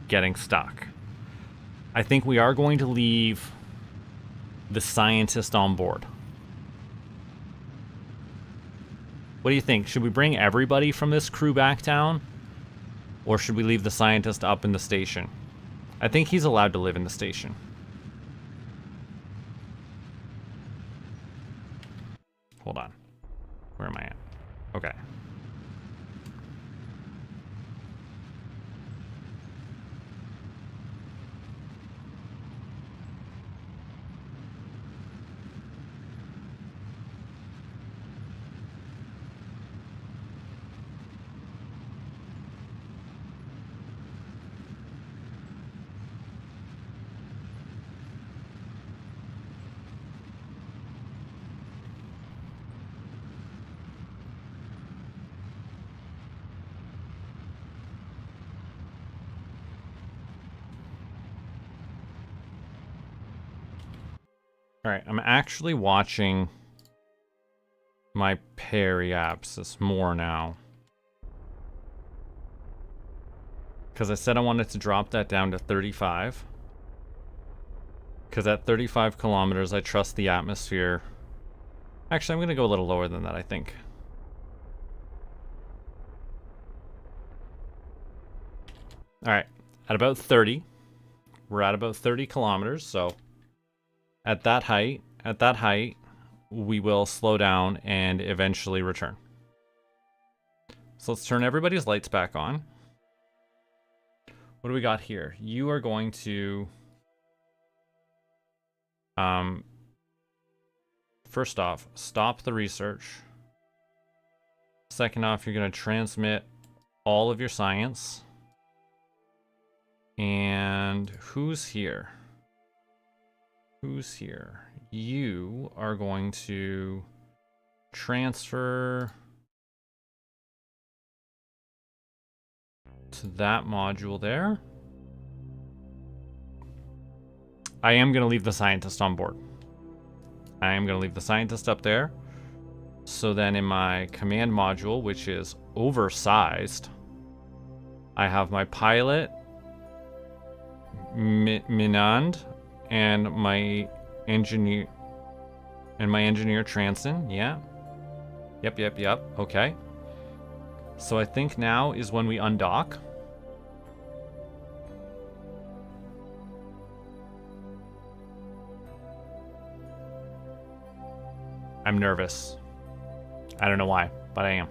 getting stuck. I think we are going to leave the scientist on board. What do you think? Should we bring everybody from this crew back down? Or should we leave the scientist up in the station? I think he's allowed to live in the station. Hold on. Where am I at? Okay. Alright, I'm actually watching my periapsis more now. Because I said I wanted to drop that down to 35. Because at 35 kilometers, I trust the atmosphere. Actually, I'm going to go a little lower than that, I think. Alright, at about 30. We're at about 30 kilometers, so... At that height, we will slow down and eventually return. So let's turn everybody's lights back on. What do we got here? You are going to... First off, stop the research. Second off, you're going to transmit all of your science. And who's here? Who's here? You are going to transfer to that module there. I am going to leave the scientist on board. I am going to leave the scientist up there. So then in my command module, which is oversized, I have my pilot, Minand, and my engineer, Transon. Yeah. Yep. Okay. So I think now is when we undock. I'm nervous. I don't know why, but I am.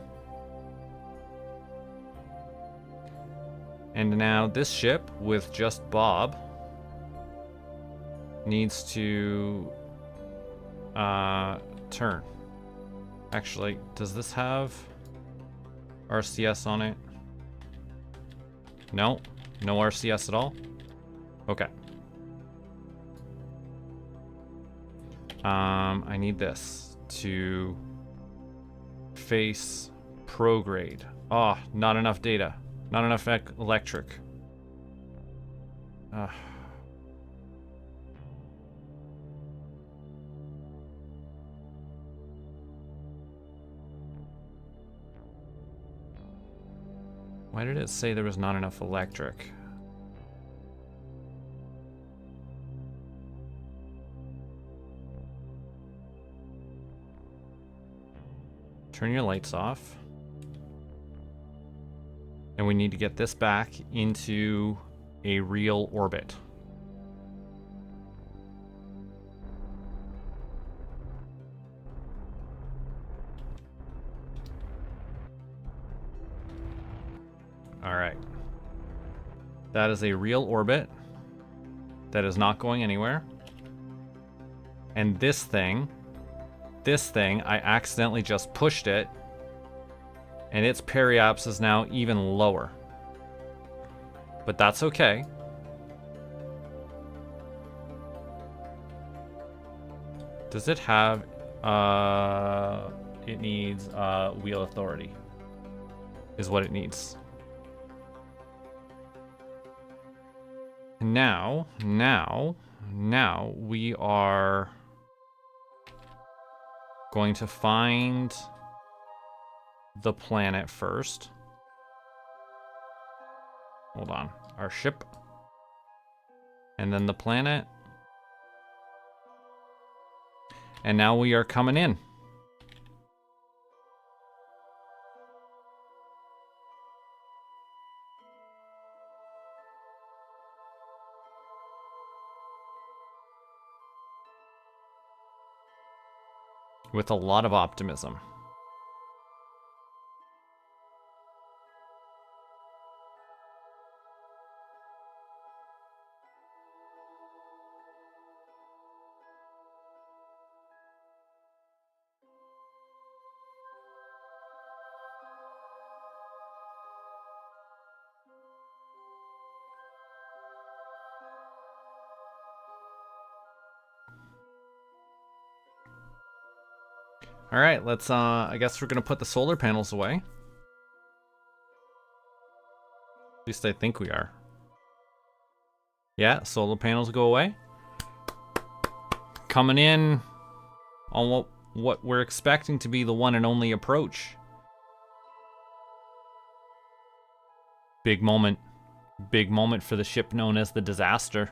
And now this ship with just Bob needs to turn. Actually, does this have RCS on it? No, no RCS at all. Okay. I need this to face prograde. Oh, not enough data. Not enough electric. Why did it say there was not enough electric? Turn your lights off. And we need to get this back into a real orbit. All right. That is a real orbit that is not going anywhere. And this thing, I accidentally just pushed it, and its periaps is now even lower. But that's okay. Does it have, it needs wheel authority, is what it needs. Now we are going to find the planet first. Hold on. Our ship. And then the planet. And now we are coming in. With a lot of optimism. All right, let's, I guess we're going to put the solar panels away. At least I think we are. Yeah, solar panels go away. Coming in on what we're expecting to be the one and only approach. Big moment. Big moment for the ship known as the Disaster.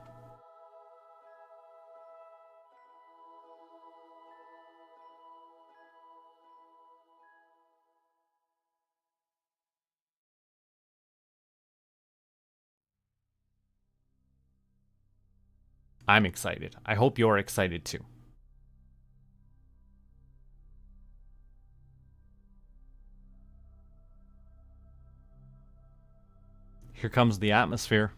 I'm excited. I hope you're excited too. Here comes the atmosphere.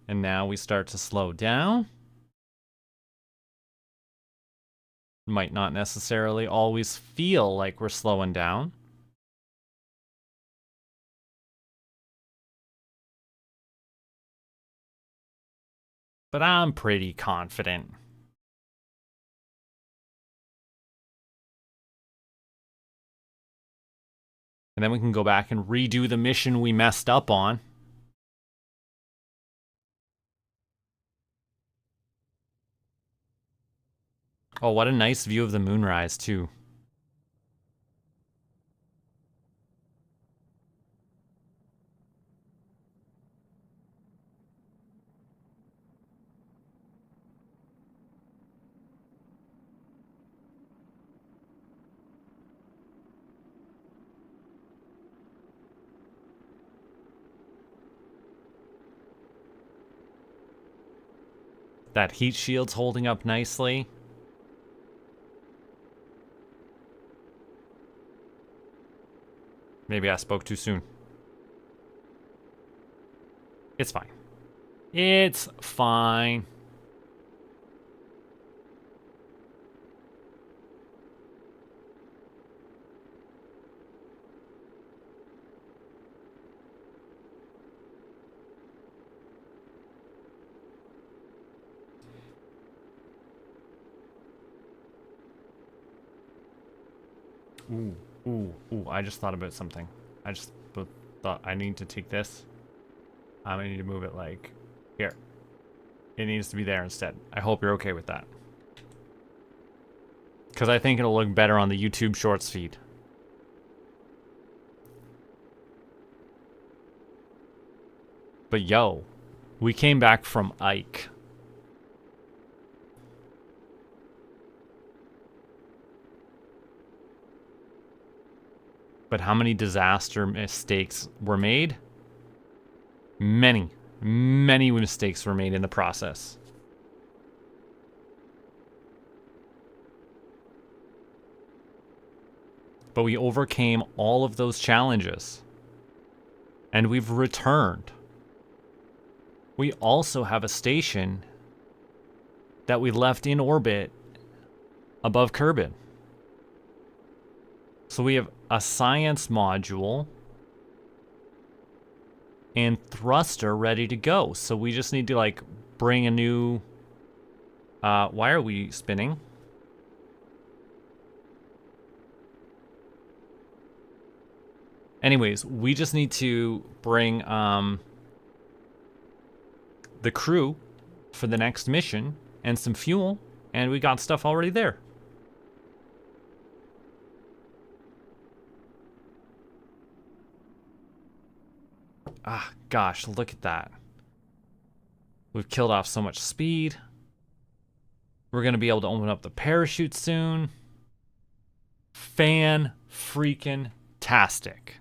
And now we start to slow down. Might not necessarily always feel like we're slowing down. but I'm pretty confident. And then we can go back and redo the mission we messed up on. Oh, what a nice view of the moonrise, too. That heat shield's holding up nicely. Maybe I spoke too soon. It's fine. It's fine. Ooh, I just thought about something. I just thought I need to take this. I need to move it like here. It needs to be there instead. I hope you're okay with that. Because I think it'll look better on the YouTube Shorts feed. But yo, we came back from Ike. But how many disaster mistakes were made? Many mistakes were made in the process. But we overcame all of those challenges. And we've returned. We also have a station that we left in orbit above Kerbin. So we have a science module and thruster ready to go. So we just need to like bring a new... why are we spinning? Anyways, we just need to bring the crew for the next mission and some fuel, and we got stuff already there. Ah, gosh, look at that. We've killed off so much speed. We're going to be able to open up the parachute soon. Fan-freaking-tastic.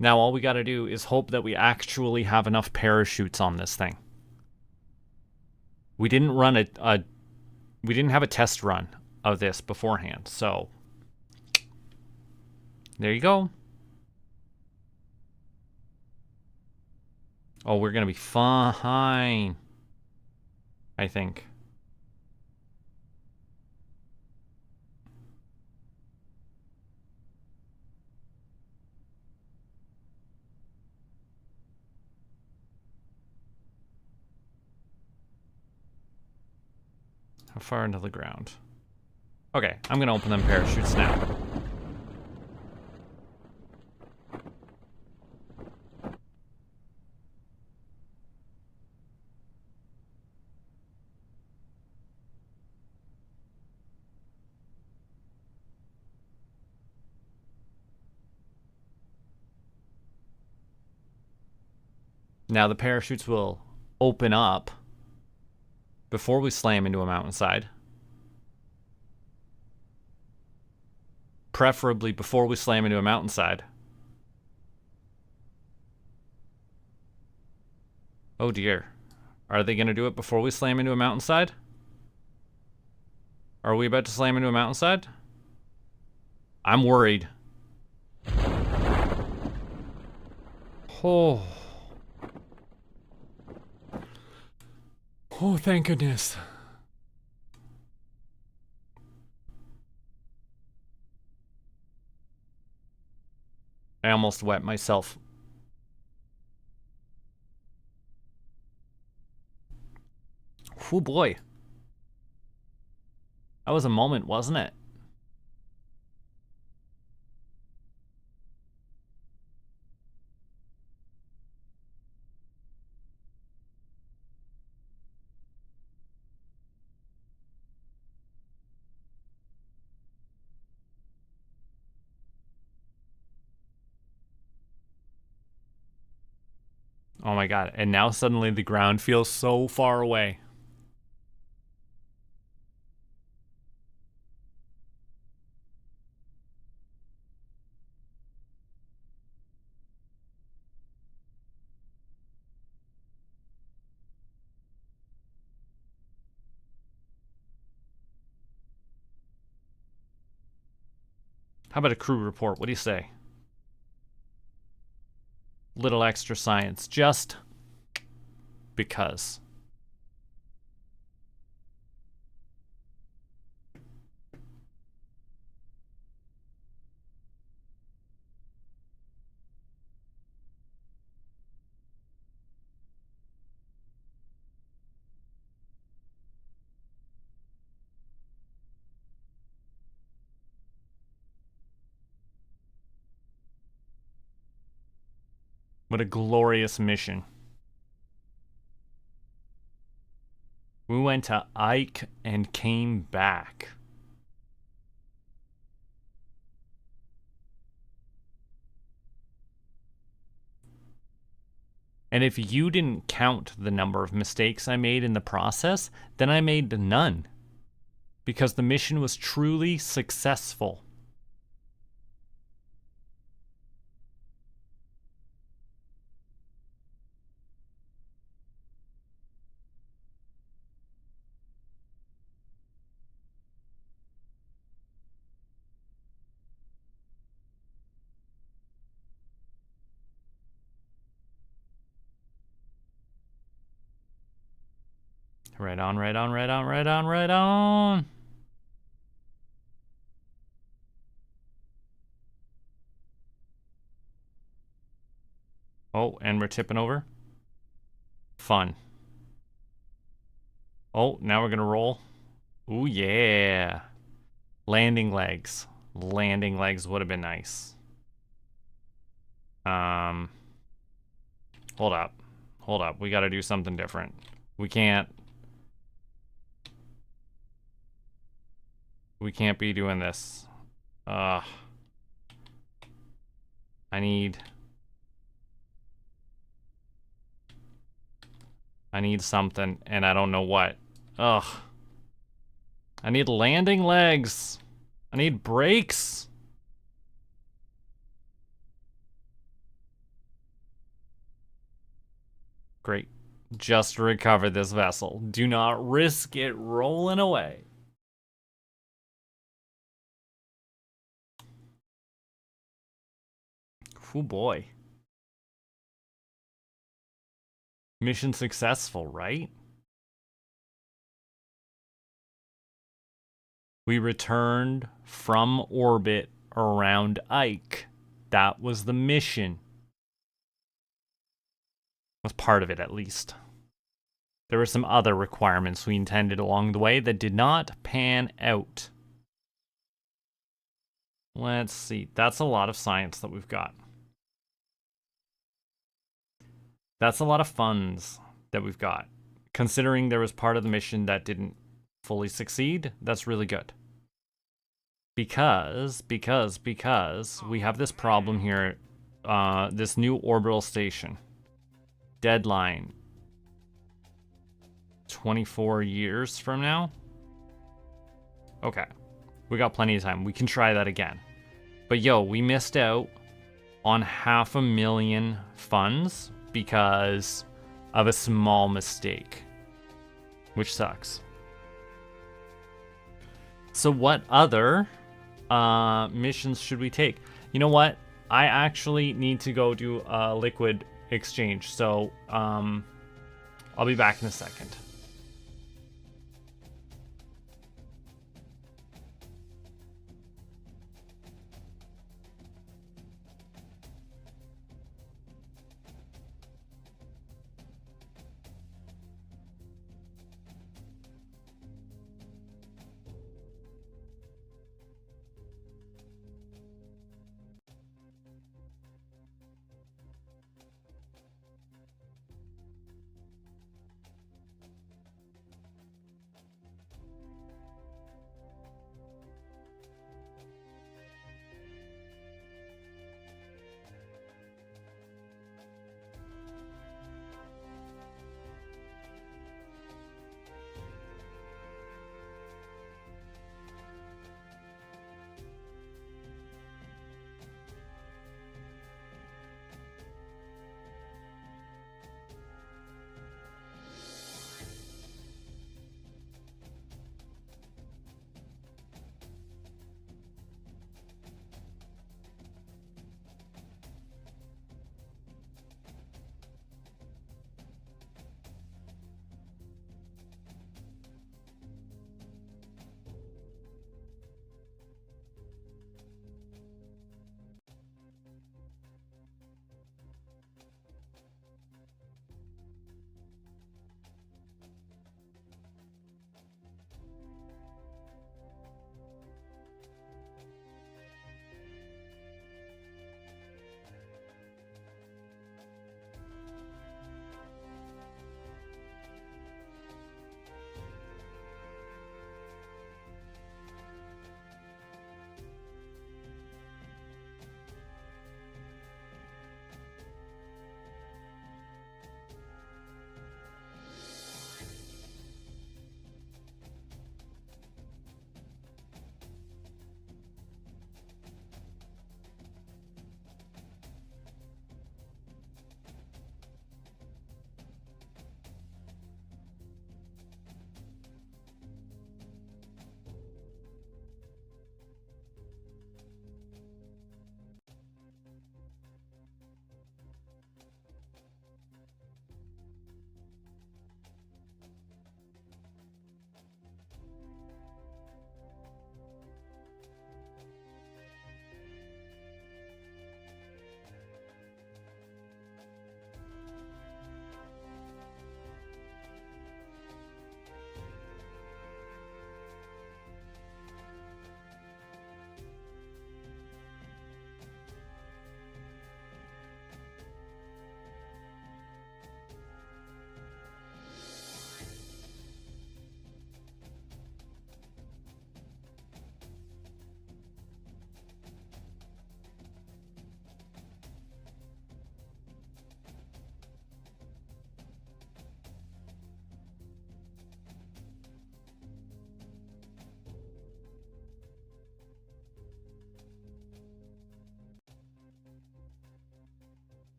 Now all we gotta do is hope that we actually have enough parachutes on this thing. We didn't run we didn't have a test run of this beforehand, so there you go. Oh, we're gonna be fine, I think. How far into the ground? Okay, I'm gonna open them parachutes now. Now the parachutes will open up before we slam into a mountainside. Preferably before we slam into a mountainside. Oh dear. Are they going to do it before we slam into a mountainside? Are we about to slam into a mountainside? I'm worried. Oh. Oh, thank goodness. I almost wet myself. Oh boy. That was a moment, wasn't it? Oh my god. And now suddenly the ground feels so far away. How about a crew report? What do you say? Little extra science, just because. What a glorious mission. We went to Ike and came back. And if you didn't count the number of mistakes I made in the process, then I made none. Because the mission was truly successful. Right on, right on, right on, right on, right on. Oh, and we're tipping over. Fun. Oh, now we're gonna roll. Ooh, yeah. Landing legs. Landing legs would have been nice. Hold up. Hold up. We gotta do something different. We can't be doing this. I need something, and I don't know what. Ugh. I need landing legs. I need brakes. Great. Just recover this vessel. Do not risk it rolling away. Oh boy. Mission successful, right? We returned from orbit around Ike. That was the mission. Was part of it, at least. There were some other requirements we intended along the way that did not pan out. Let's see. That's a lot of science that we've got. That's a lot of funds that we've got. Considering there was part of the mission that didn't fully succeed, that's really good. Because we have this problem here. This new orbital station. Deadline. 24 years from now? Okay. We got plenty of time. We can try that again. But yo, we missed out on 500,000 funds because of a small mistake, which sucks. So what other missions should we take? You know what? I actually need to go do a liquid exchange, so I'll be back in a second.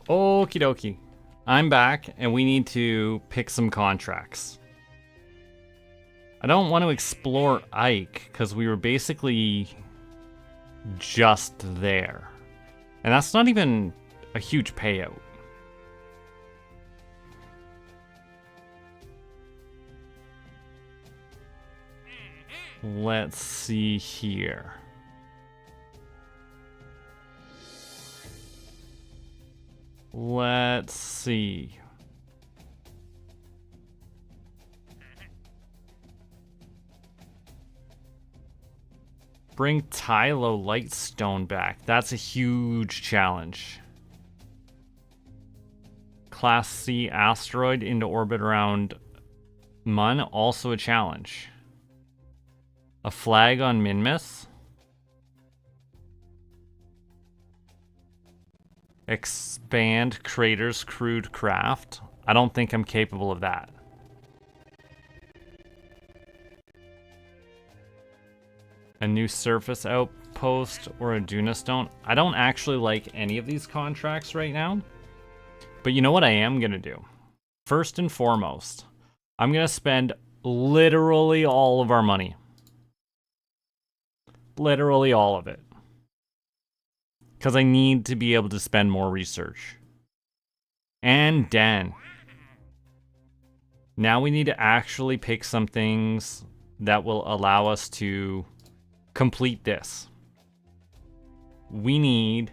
Okie dokie. I'm back, and we need to pick some contracts. I don't want to explore Ike, because we were basically just there. And that's not even a huge payout. Let's see here. Let's see. Bring Tylo Lightstone back. That's a huge challenge. Class C asteroid into orbit around Mun, also a challenge. A flag on Minmus. Expand Crater's crude craft. I don't think I'm capable of that. A new surface outpost or a Duna Stone. I don't actually like any of these contracts right now. But you know what I am going to do? First and foremost, I'm going to spend literally all of our money. Literally all of it. Because I need to be able to spend more research. And Den. Now we need to actually pick some things that will allow us to complete this. We need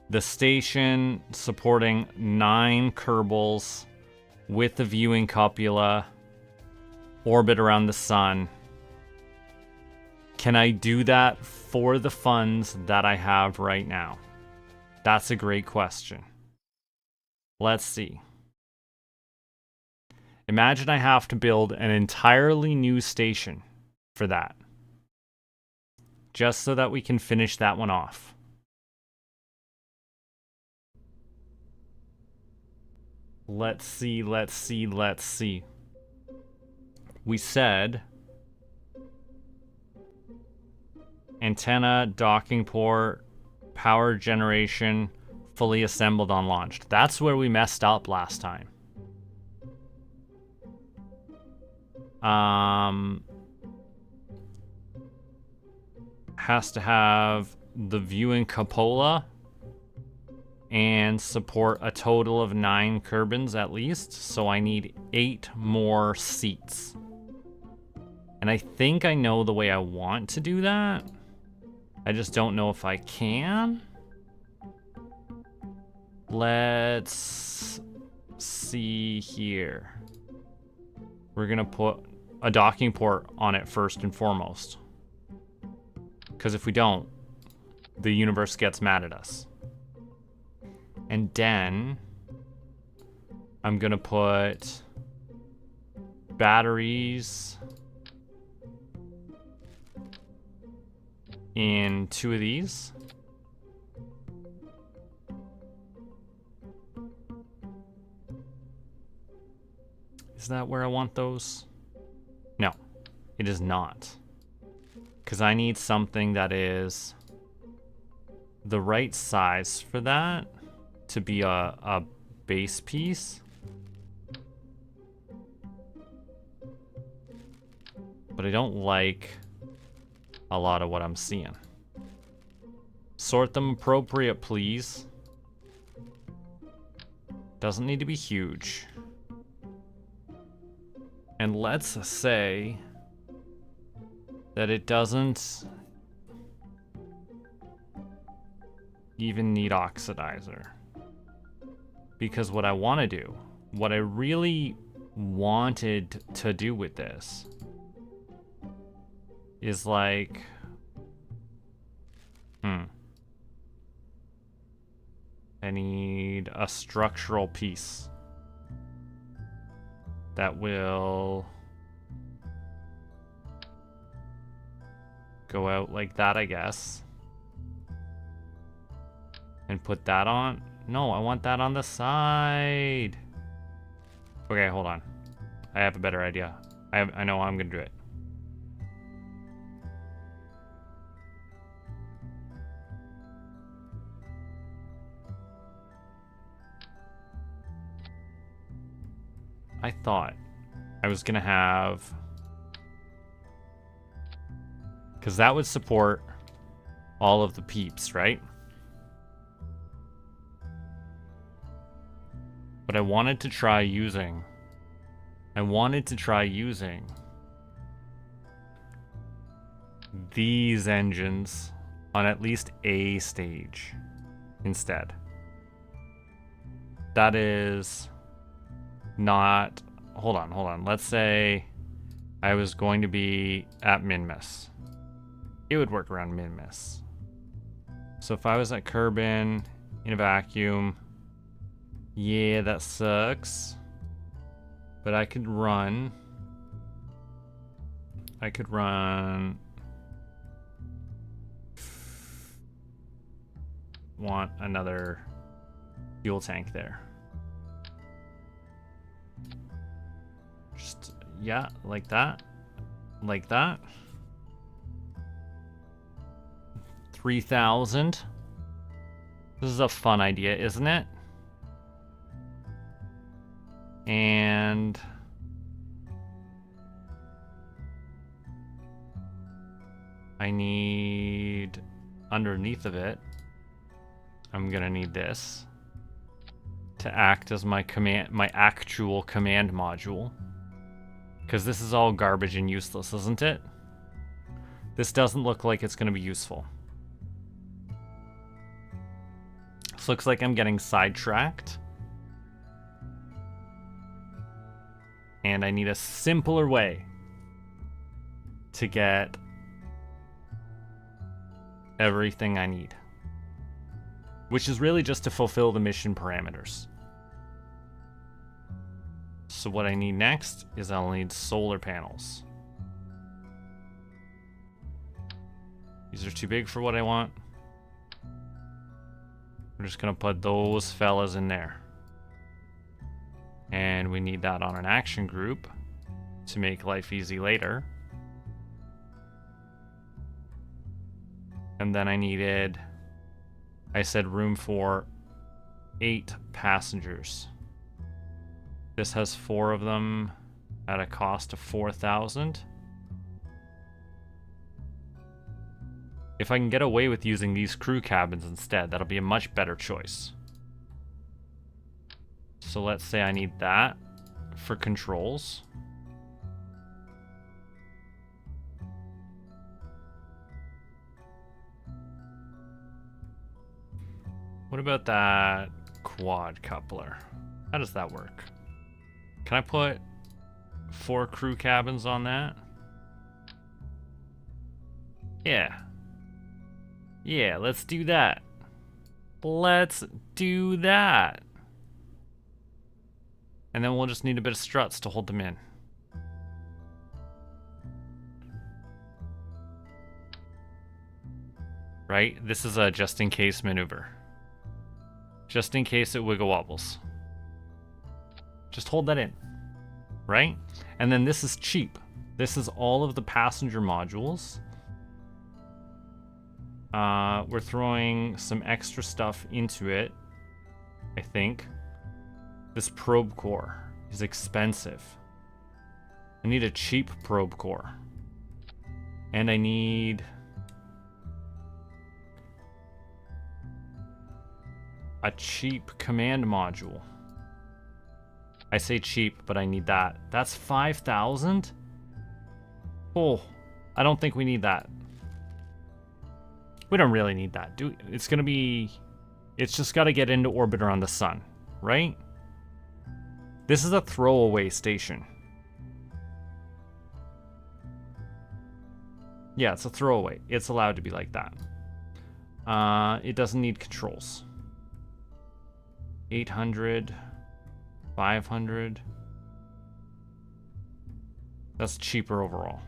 the station supporting 9 Kerbals with the viewing cupula, orbit around the sun. Can I do that for the funds that I have right now? That's a great question. Let's see. Imagine I have to build an entirely new station for that. Just so that we can finish that one off. Let's see. We said antenna, docking port, power generation, fully assembled on launch. That's where we messed up last time. Has to have the viewing cupola and support a total of 9 Kerbins at least. So I need 8 more seats. And I think I know the way I want to do that. I just don't know if I can. Let's see here. We're gonna put a docking port on it first and foremost. Because if we don't, the universe gets mad at us. And then I'm gonna put batteries in 2 of these. Is that where I want those? No, it is not. Because I need something that is the right size for that to be a base piece. But I don't like a lot of what I'm seeing. Sort them appropriate, please. Doesn't need to be huge. And let's say that it doesn't even need oxidizer. Because what I want to do, what I really wanted to do with this is like, I need a structural piece that will go out like that, I guess. And put that on. No, I want that on the side. Okay, hold on. I have a better idea. I know how I'm gonna do it. I thought I was gonna have, because that would support all of the peeps, right? But I wanted to try using these engines on at least a stage instead. That is not, hold on. Let's say I was going to be at min-miss. It would work around min-miss. So if I was at Kerbin in a vacuum, yeah, that sucks. But I could run. Want another fuel tank there. Just, yeah, like that. Like that. 3,000. This is a fun idea, isn't it? And I need underneath of it. I'm gonna need this to act as my actual command module. Because this is all garbage and useless, isn't it? This doesn't look like it's gonna be useful. This looks like I'm getting sidetracked. And I need a simpler way to get everything I need. Which is really just to fulfill the mission parameters. So what I need next is I'll need solar panels. These are too big for what I want. We're just gonna put those fellas in there. And we need that on an action group to make life easy later. And then I said room for 8 passengers. This has 4 of them at a cost of 4,000. If I can get away with using these crew cabins instead, that'll be a much better choice. So let's say I need that for controls. What about that quad coupler? How does that work? Can I put 4 crew cabins on that? Yeah. Yeah, let's do that. Let's do that. And then we'll just need a bit of struts to hold them in. Right? This is a just-in-case maneuver. Just in case it wiggle wobbles. Just hold that in. Right? And then this is cheap. This is all of the passenger modules. We're throwing some extra stuff into it, I think. This probe core is expensive. I need a cheap probe core. And I need a cheap command module. I say cheap, but I need that. That's 5,000? Oh, I don't think we need that. We don't really need that. It's gonna be... It's just gotta get into orbit around the sun, right? This is a throwaway station. Yeah, it's a throwaway. It's allowed to be like that. It doesn't need controls. 800, 500. That's cheaper overall.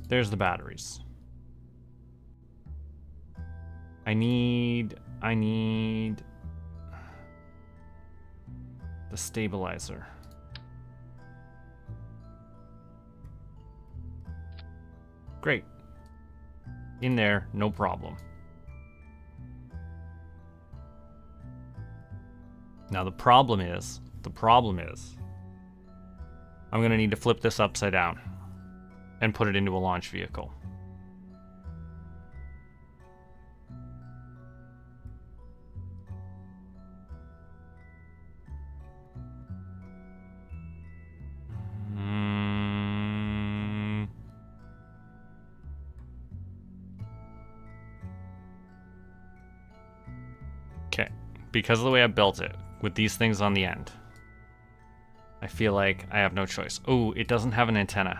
There's the batteries. I need the stabilizer. Great. In there, no problem. Now the problem is, I'm gonna need to flip this upside down and put it into a launch vehicle. Okay, because of the way I built it, with these things on the end, I feel like I have no choice. Oh, it doesn't have an antenna.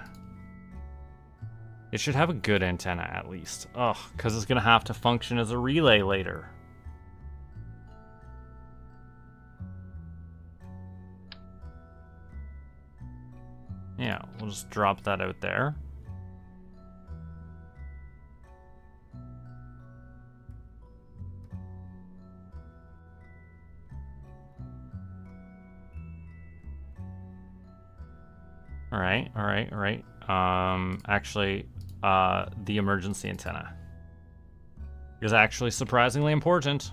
It should have a good antenna at least. Ugh, because it's gonna have to function as a relay later. Yeah, we'll just drop that out there. All right. Actually, the emergency antenna is actually surprisingly important.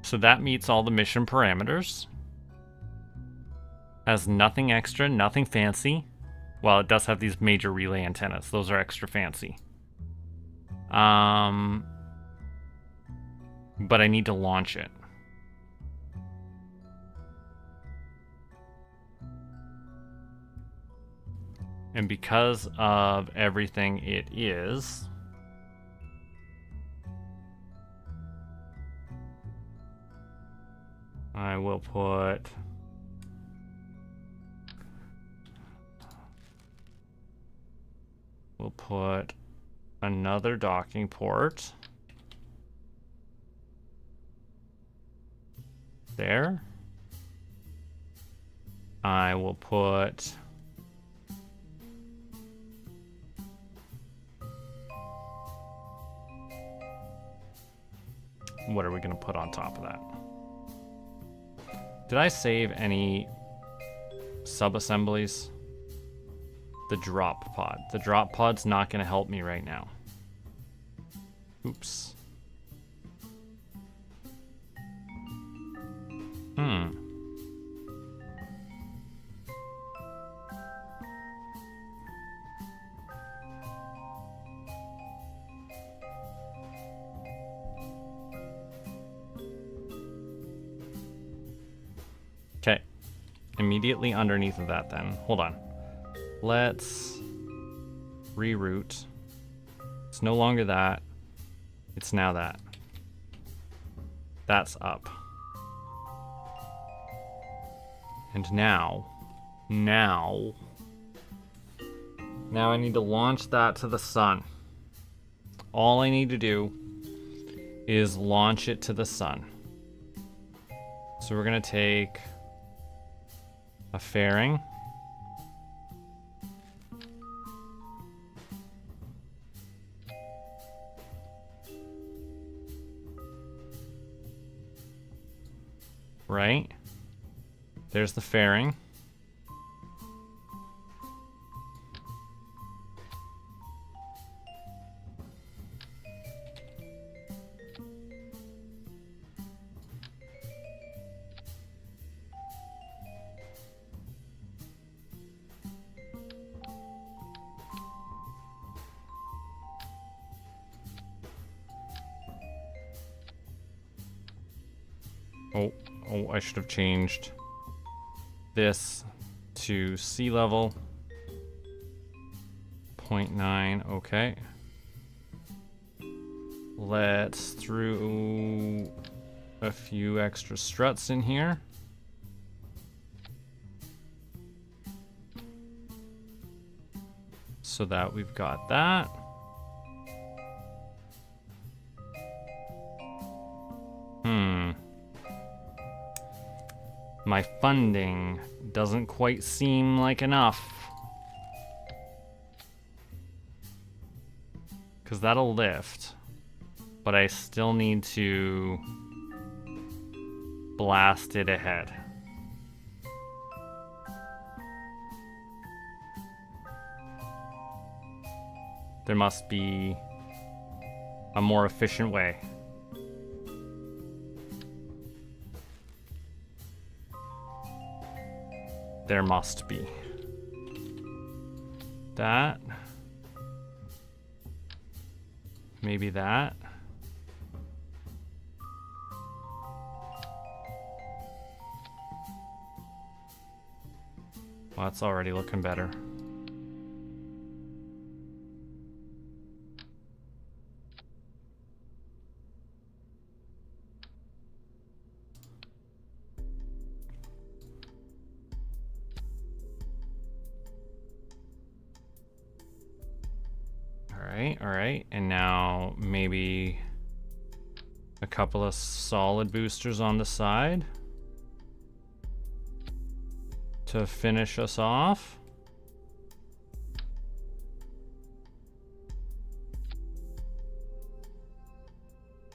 So that meets all the mission parameters. Has nothing extra, nothing fancy. Well, it does have these major relay antennas. Those are extra fancy. But I need to launch it. And because of everything it is, I will put another docking port there. I will put what are we going to put on top of that? Did I save any sub-assemblies? The drop pod. The drop pod's not going to help me right now. Oops. Okay. Immediately underneath of that then. Hold on. Let's reroute. It's no longer that. It's now that. That's up. And now I need to launch that to the sun. All I need to do is launch it to the sun. So we're gonna take a fairing. Right? There's the fairing. Oh, I should have changed this to sea level. 0.9, okay. Let's throw a few extra struts in here. So that we've got that. My funding doesn't quite seem like enough. Because that'll lift. But I still need to blast it ahead. There must be a more efficient way. There must be. That. Maybe that. Well, that's already looking better. All right, and now maybe a couple of solid boosters on the side to finish us off.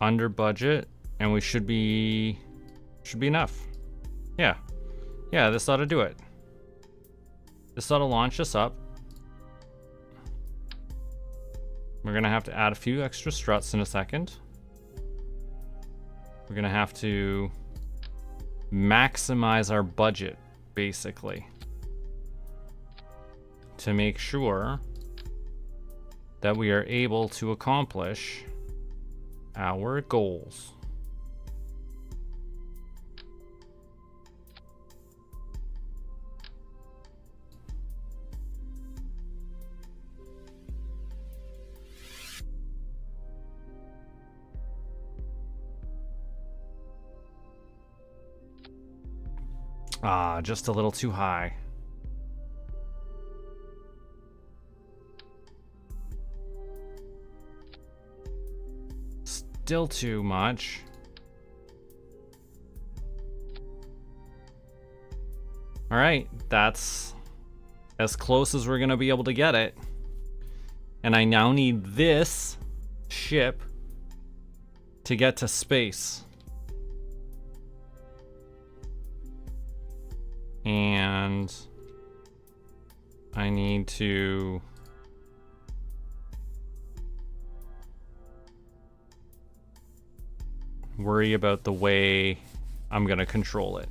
Under budget, and we should be enough. Yeah, this ought to do it. This ought to launch us up. We're gonna have to add a few extra struts in a second. We're gonna have to maximize our budget, basically, to make sure that we are able to accomplish our goals. Ah, just a little too high. Still too much. All right, that's as close as we're gonna be able to get it. And I now need this ship to get to space. And I need to worry about the way I'm gonna control it.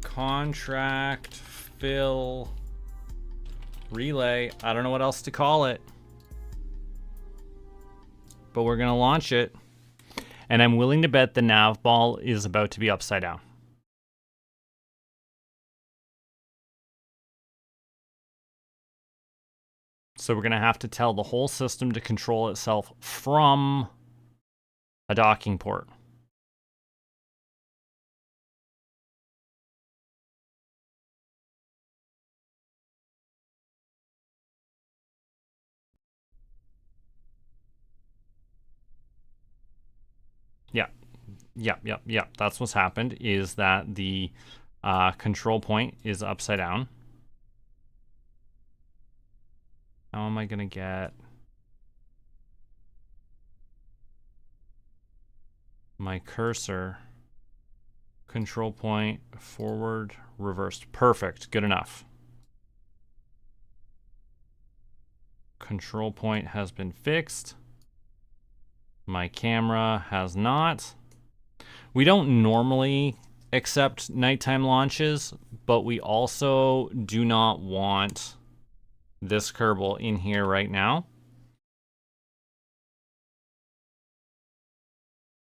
Contract fill relay. I don't know what else to call it, but we're gonna launch it. And I'm willing to bet the nav ball is about to be upside down. So we're going to have to tell the whole system to control itself from a docking port. Yeah. That's what's happened, is that the control point is upside down. How am I going to get my cursor? Control point, forward, reversed. Perfect. Good enough. Control point has been fixed. My camera has not. We don't normally accept nighttime launches, but we also do not want this Kerbal in here right now.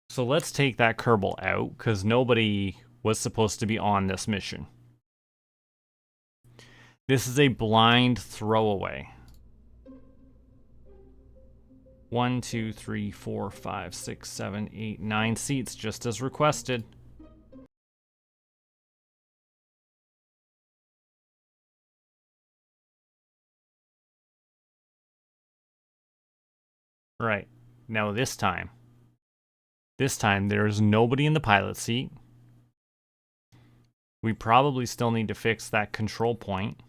So let's take that Kerbal out, because nobody was supposed to be on this mission. This is a blind throwaway. 1, 2, 3, 4, 5, 6, 7, 8, 9 seats, just as requested. Right. Now this time there's nobody in the pilot seat. We probably still need to fix that control point.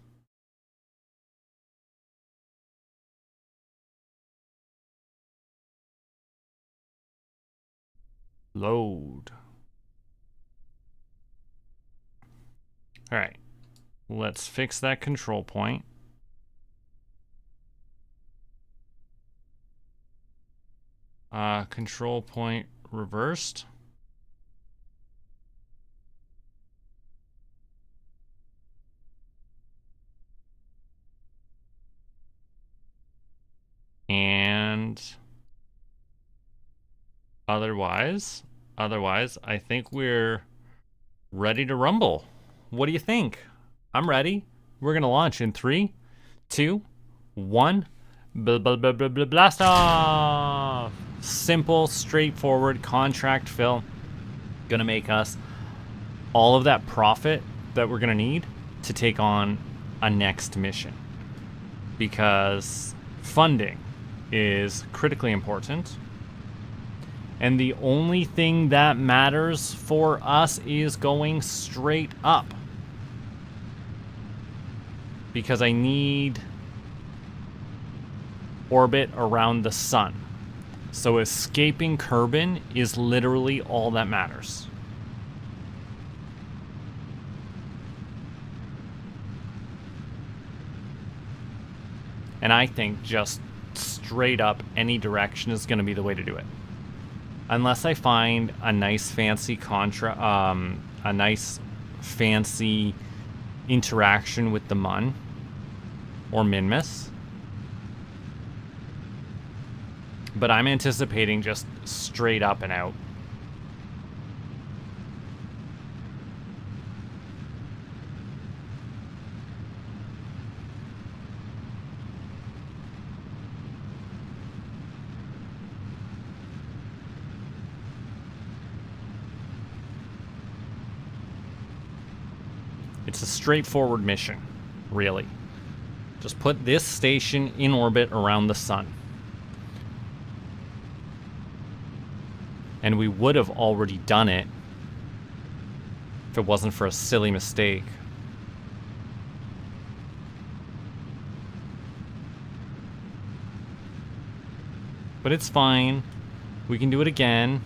Load. All right, let's fix that control point. Control point reversed. And otherwise, I think we're ready to rumble. What do you think? I'm ready. We're gonna launch in 3, 2, 1. Blast off! Simple, straightforward contract fill. Gonna make us all of that profit that we're gonna need to take on a next mission. Because funding is critically important. And the only thing that matters for us is going straight up. Because I need orbit around the sun. So escaping Kerbin is literally all that matters. And I think just straight up any direction is going to be the way to do it. Unless I find a nice fancy a nice fancy interaction with the Mun or Minmus. But I'm anticipating just straight up and out. It's a straightforward mission, really. Just put this station in orbit around the sun. And we would have already done it if it wasn't for a silly mistake. But it's fine. We can do it again.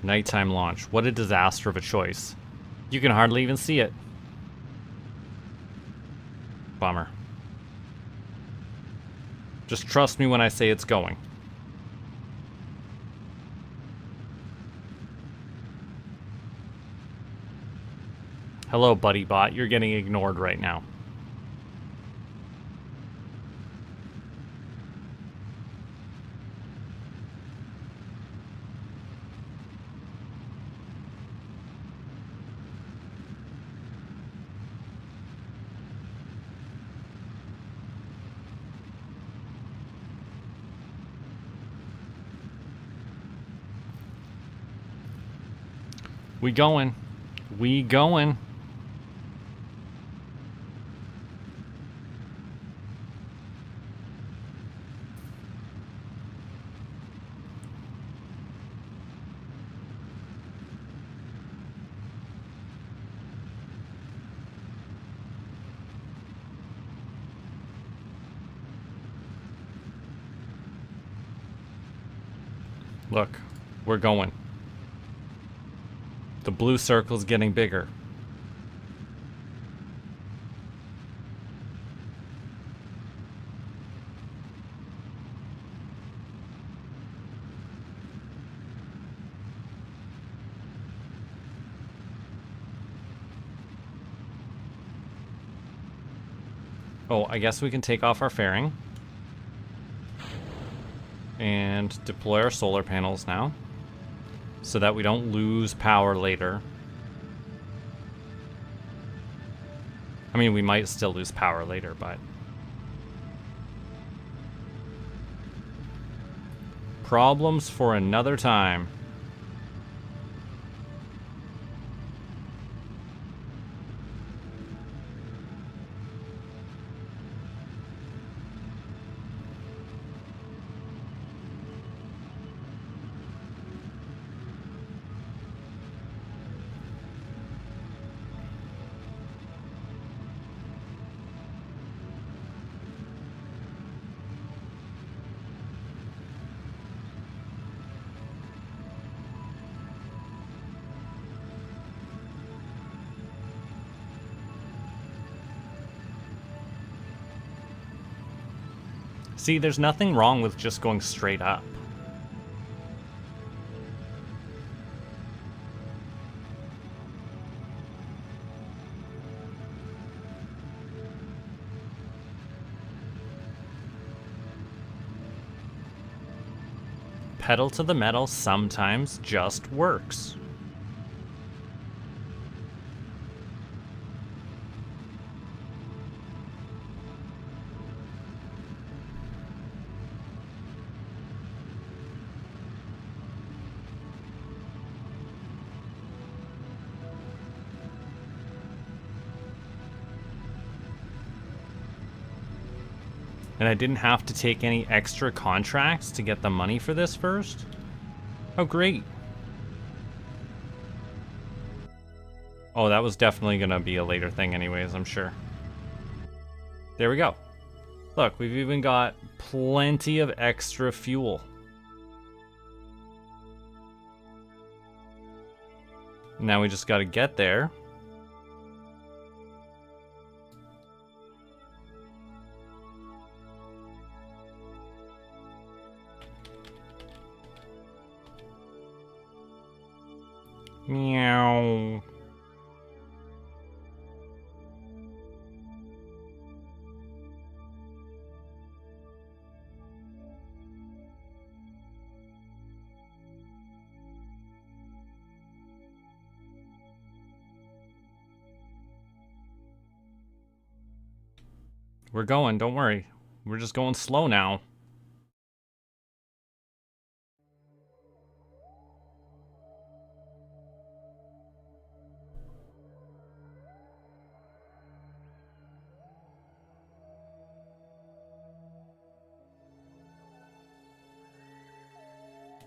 Nighttime launch. What a disaster of a choice. You can hardly even see it. Bummer. Just trust me when I say it's going. Hello, buddy bot. You're getting ignored right now. We going. We going. Look, we're going. The blue circle's getting bigger. Oh, I guess we can take off our fairing. And deploy our solar panels now, so that we don't lose power later. I mean, we might still lose power later, but... problems for another time. See, there's nothing wrong with just going straight up. Pedal to the metal sometimes just works. And I didn't have to take any extra contracts to get the money for this first? Oh, great. Oh, that was definitely gonna be a later thing anyways, I'm sure. There we go. Look, we've even got plenty of extra fuel. Now we just got to get there. Meow. We're going, don't worry. We're just going slow now.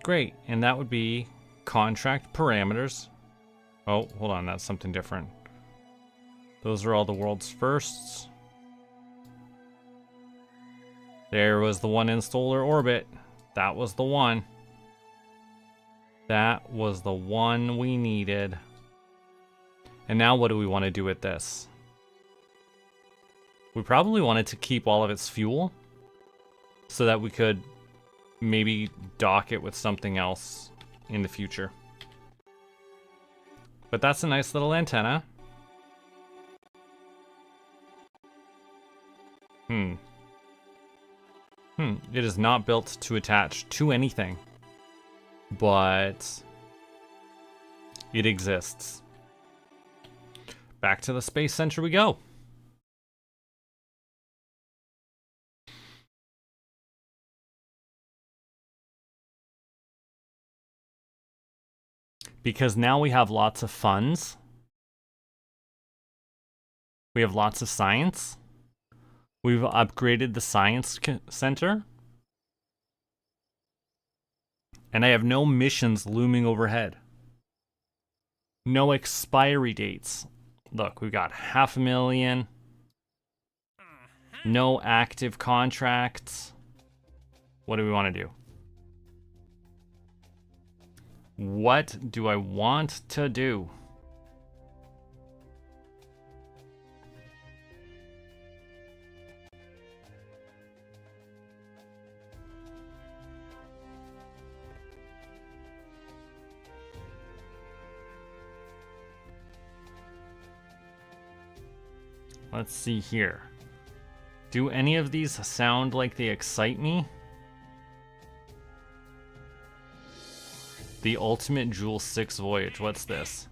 Great, and that would be contract parameters. Oh, hold on, that's something different. Those are all the world's firsts. There was the one in solar orbit. That was the one. That was the one we needed. And now what do we want to do with this? We probably wanted to keep all of its fuel so that we could maybe dock it with something else in the future. But that's a nice little antenna. It is not built to attach to anything, but it exists. Back to the Space Center we go. Because now we have lots of funds. We have lots of science. We've upgraded the Science Center. And I have no missions looming overhead. No expiry dates. Look, we've got 500,000. No active contracts. What do we want to do? What do I want to do? Let's see here. Do any of these sound like they excite me? The Ultimate Jewel 6 Voyage. What's this?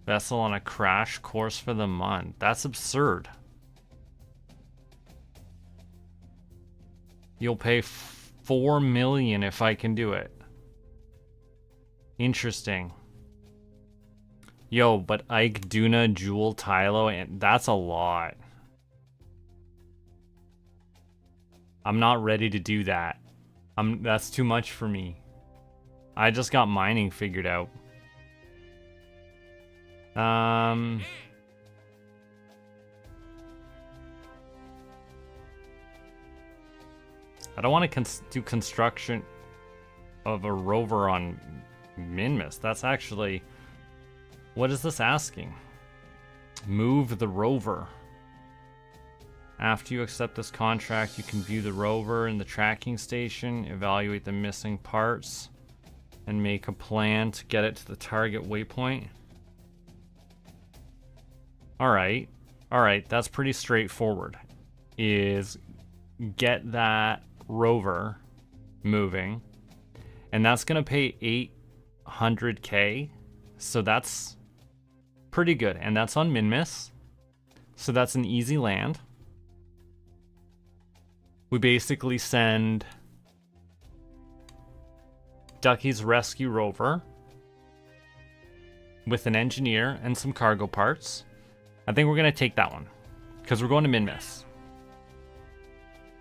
Vessel on a crash course for the month. That's absurd. You'll pay 4 million if I can do it. Interesting. Yo, but Ike, Duna, Jewel, Tylo, and that's a lot. I'm not ready to do that. That's too much for me. I just got mining figured out. I don't want to do construction of a rover on Minmus. That's actually... What is this asking? Move the rover. After you accept this contract, you can view the rover in the tracking station, evaluate the missing parts, and make a plan to get it to the target waypoint. Alright, that's pretty straightforward. Is get that rover moving, and that's gonna pay 800k, so that's pretty good, and that's on Minmus, so that's an easy land. We basically send Ducky's rescue rover with an engineer and some cargo parts. I think we're going to take that one because we're going to Minmus.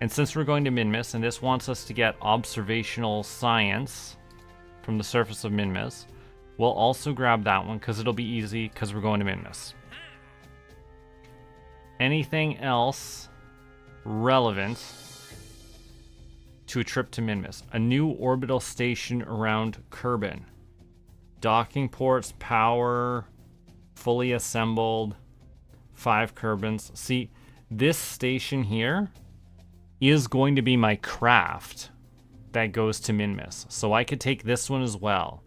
And since we're going to Minmus and this wants us to get observational science from the surface of Minmus, we'll also grab that one because it'll be easy because we're going to Minmus. anything else relevant to a trip to Minmus? A new orbital station around Kerbin. Docking ports, power, fully assembled, 5 Kerbins. See, this station here is going to be my craft that goes to Minmus. So I could take this one as well.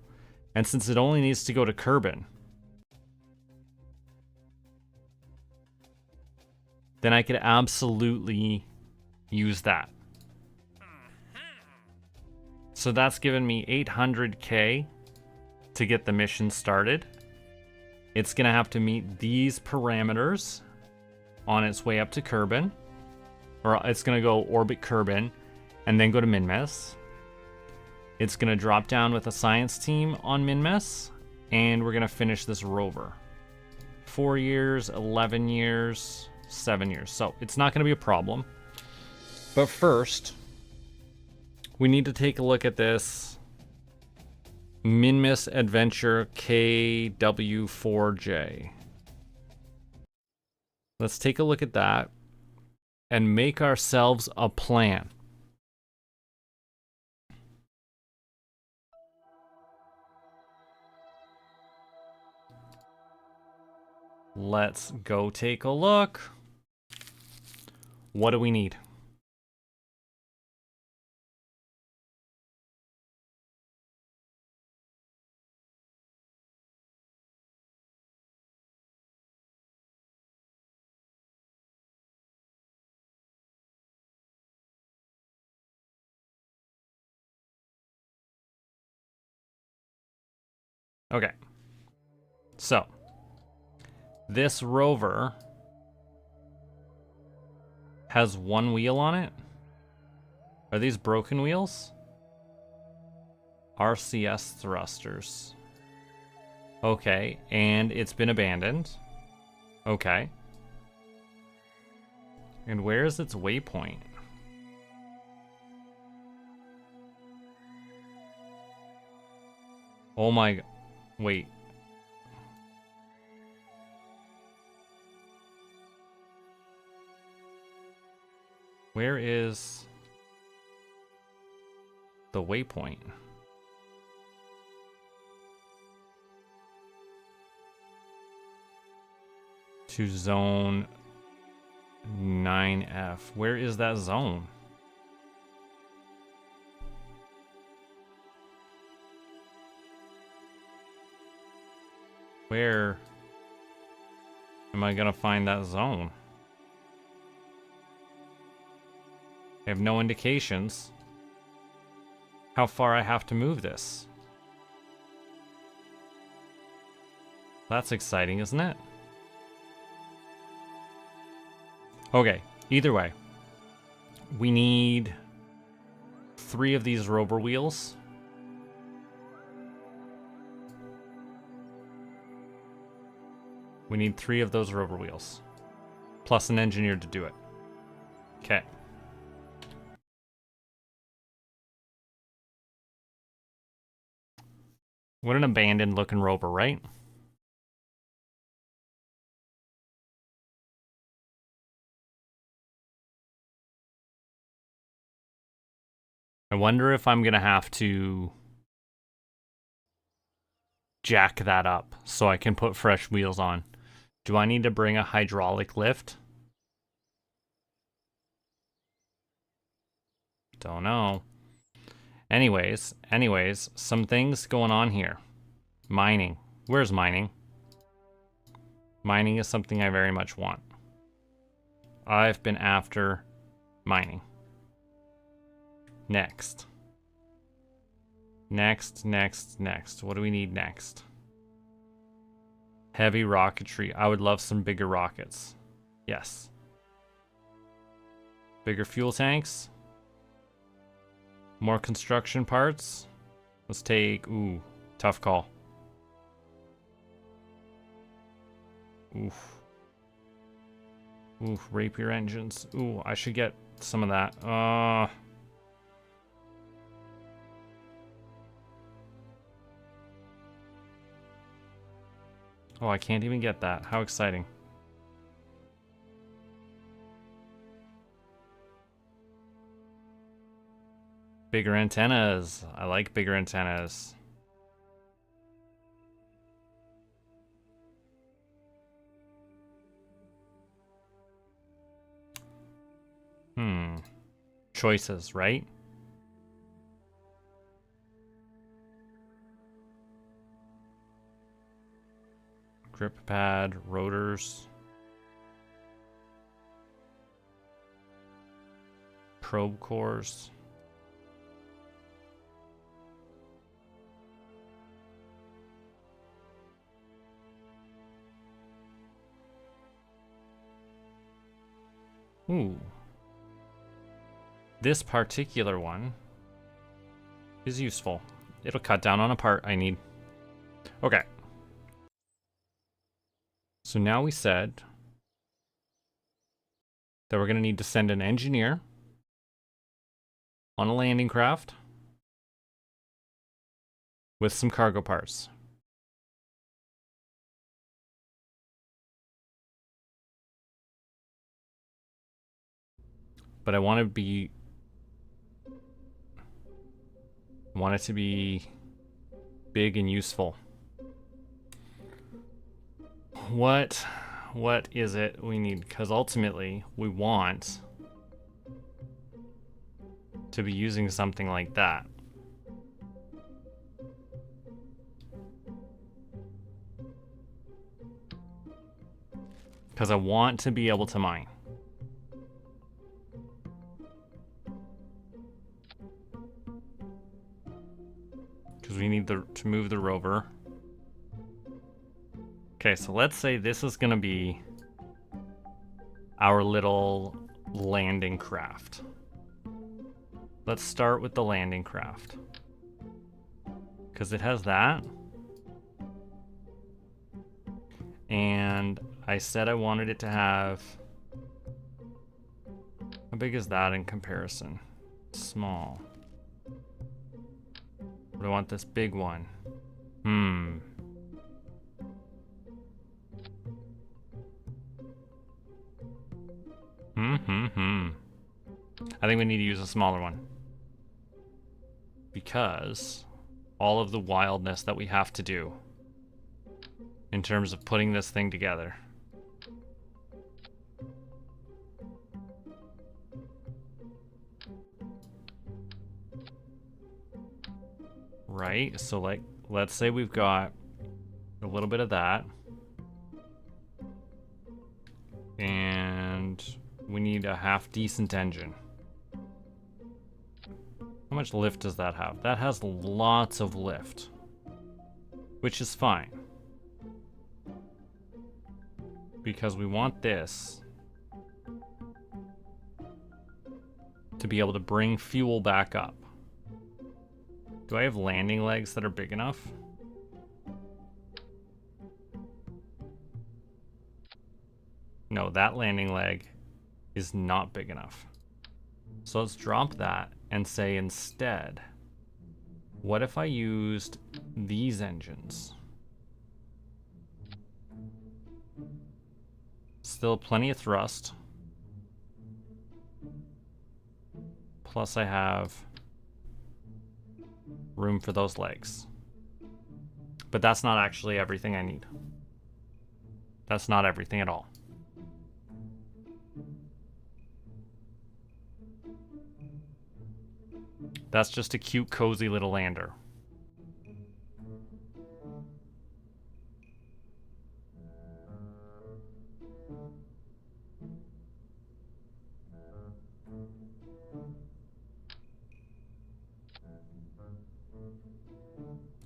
And since it only needs to go to Kerbin, then I could absolutely use that. So that's given me 800k to get the mission started. It's gonna have to meet these parameters on its way up to Kerbin, or it's gonna go orbit Kerbin and then go to Minmus. It's gonna drop down with a science team on Minmus, and we're gonna finish this rover. 4 years, 11 years, 7 years. So it's not gonna be a problem. But first, we need to take a look at this Minmus Adventure KW4J. Let's take a look at that and make ourselves a plan. Let's go take a look. What do we need? Okay, so this rover has 1 wheel on it. Are these broken wheels? RCS thrusters. Okay, and it's been abandoned. Okay. And where is its waypoint? Oh my... Wait. Where is the waypoint? To zone 9F. Where is that zone? Where am I gonna find that zone? I have no indications how far I have to move this. That's exciting, isn't it? Okay, either way, we need 3 of these rover wheels. We need 3 of those rover wheels, plus an engineer to do it. Okay. What an abandoned looking rover, right? I wonder if I'm gonna have to jack that up so I can put fresh wheels on. Do I need to bring a hydraulic lift? Don't know. Anyways, some things going on here. Mining. Where's mining? Mining is something I very much want. I've been after mining. Next. Next. What do we need next? Heavy rocketry. I would love some bigger rockets. Yes. Bigger fuel tanks. More construction parts. Let's take... Ooh, tough call. Oof. Oof, rapier engines. Ooh, I should get some of that. Oh, I can't even get that. How exciting. Bigger antennas. I like bigger antennas. Choices, right? Grip pad, rotors. Probe cores. Ooh. This particular one is useful. It'll cut down on a part I need. Okay. So now we said that we're going to need to send an engineer on a landing craft with some cargo parts. But I want it to be big and useful. What is it we need? Because ultimately we want to be using something like that. Because I want to be able to mine. Because we need to move the rover. Okay, so let's say this is going to be our little landing craft. Let's start with the landing craft. Because it has that. And I said I wanted it to have... How big is that in comparison? Small. But I want this big one. I think we need to use a smaller one. Because all of the wildness that we have to do in terms of putting this thing together. Right? So like, let's say we've got a little bit of that. And we need a half decent engine. How much lift does that have? That has lots of lift, which is fine. Because we want this to be able to bring fuel back up. Do I have landing legs that are big enough? No, that landing leg is not big enough. So let's drop that and say instead, what if I used these engines? Still plenty of thrust. Plus I have room for those legs. But that's not actually everything I need. That's not everything at all. That's just a cute, cozy little lander.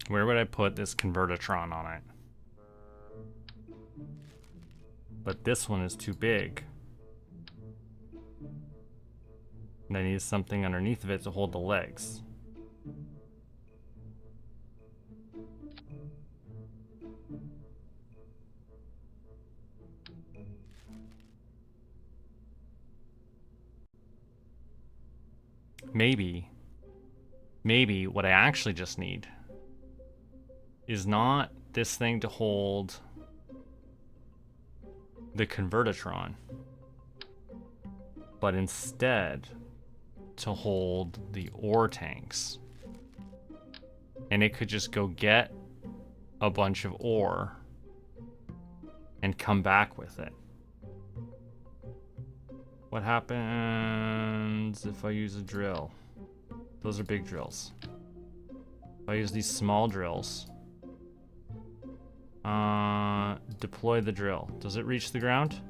Where would I put this convertitron on it? But this one is too big. And I need something underneath of it to hold the legs. Maybe what I actually just need is not this thing to hold the convertitron, but instead to hold the ore tanks. And it could just go get a bunch of ore and come back with it. What happens if I use a drill? Those are big drills. If I use these small drills, deploy the drill. Does it reach the ground?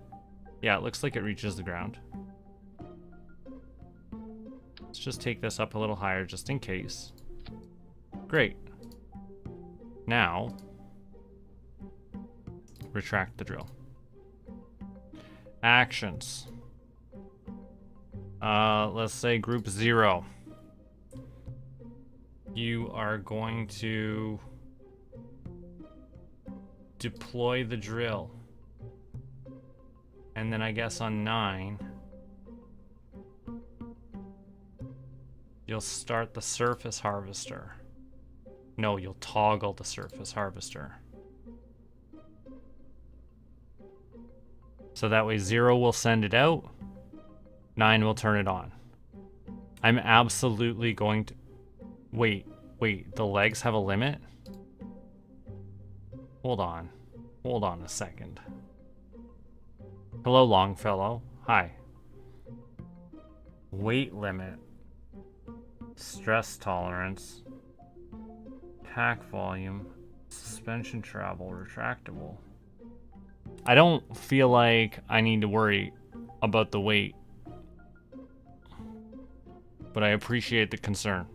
Yeah, it looks like it reaches the ground. Let's just take this up a little higher just in case. Great. Now, retract the drill. Actions. Let's say group 0. You are going to deploy the drill. And then I guess on 9, you'll start the surface harvester. No, you'll toggle the surface harvester. So that way 0 will send it out, 9 will turn it on. I'm absolutely going to... Wait, the legs have a limit? Hold on a second. Hello, Longfellow. Hi. Weight limit. Stress tolerance. Pack volume. Suspension travel. Retractable. I don't feel like I need to worry about the weight. But I appreciate the concern.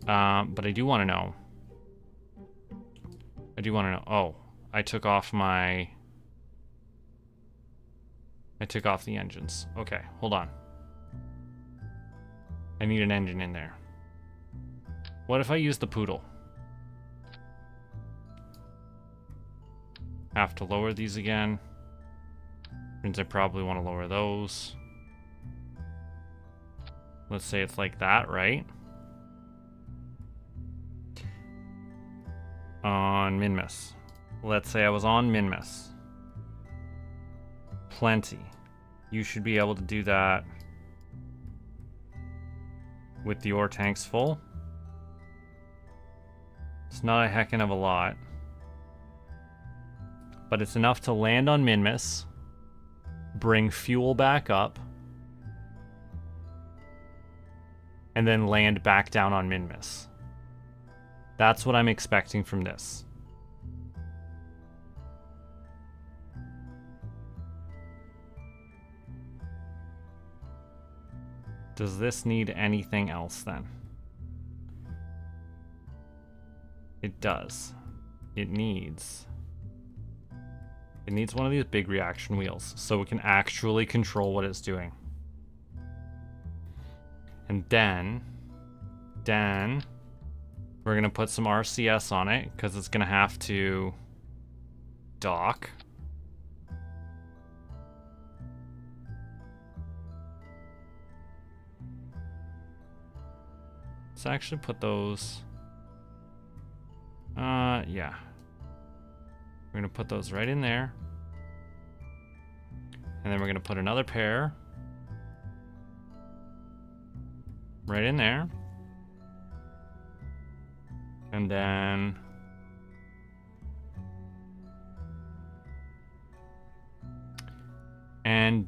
But I do want to know. Oh, I took off the engines. Okay, hold on. I need an engine in there. What if I use the poodle? Have to lower these again. Means I probably want to lower those. Let's say it's like that, right? On Minmus. Let's say I was on Minmus. Plenty. You should be able to do that with the ore tanks full. It's not a heckin' of a lot. But it's enough to land on Minmus, bring fuel back up, and then land back down on Minmus. That's what I'm expecting from this. Does this need anything else then? It does. It needs one of these big reaction wheels so we can actually control what it's doing. And then we're gonna put some RCS on it because it's gonna have to dock. Let's actually put those. Yeah. We're gonna put those right in there. And then we're gonna put another pair right in there. And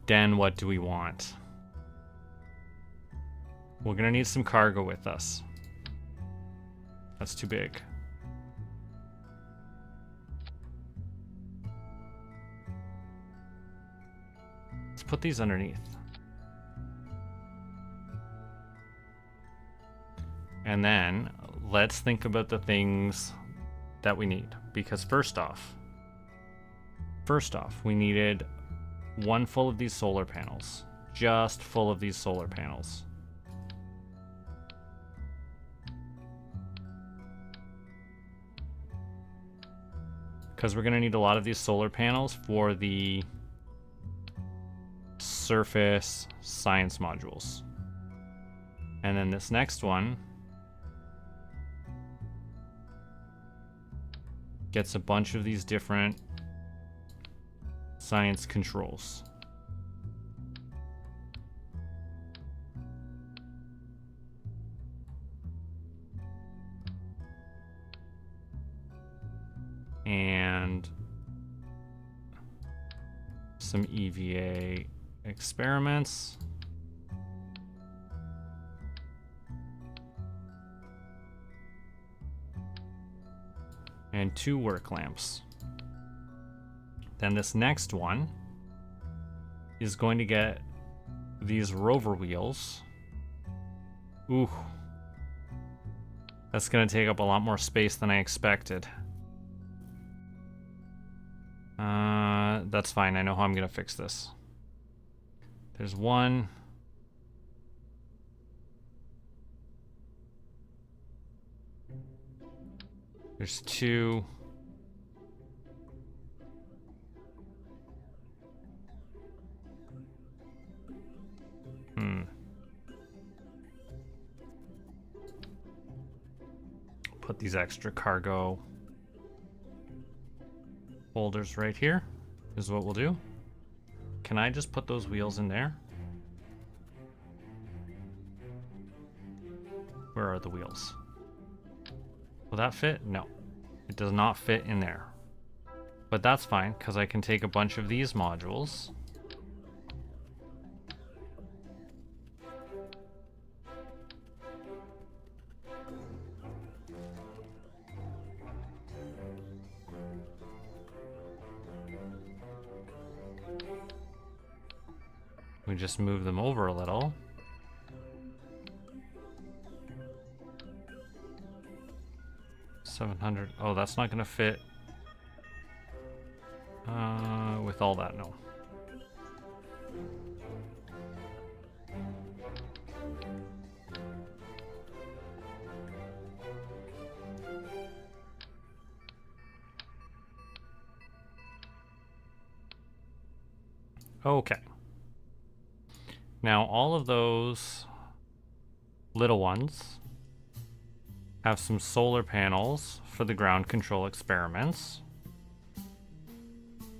then what do we want? We're gonna need some cargo with us. That's too big. Let's put these underneath. And then let's think about the things that we need. Because first off, we needed one full of these solar panels. Just full of these solar panels. Because we're going to need a lot of these solar panels for the surface science modules. And then this next one gets a bunch of these different science controls. some EVA experiments. And 2 work lamps. Then this next one is going to get these rover wheels. Ooh. That's going to take up a lot more space than I expected. That's fine. I know how I'm going to fix this. There's 1. There's 2. Put these extra cargo holders right here is what we'll do. Can I just put those wheels in there? Where are the wheels? Will that fit? No, it does not fit in there. But that's fine, because I can take a bunch of these modules. We just move them over a little. $700. Oh, that's not gonna fit. With all that, no. Okay. Now all of those little ones have some solar panels for the ground control experiments.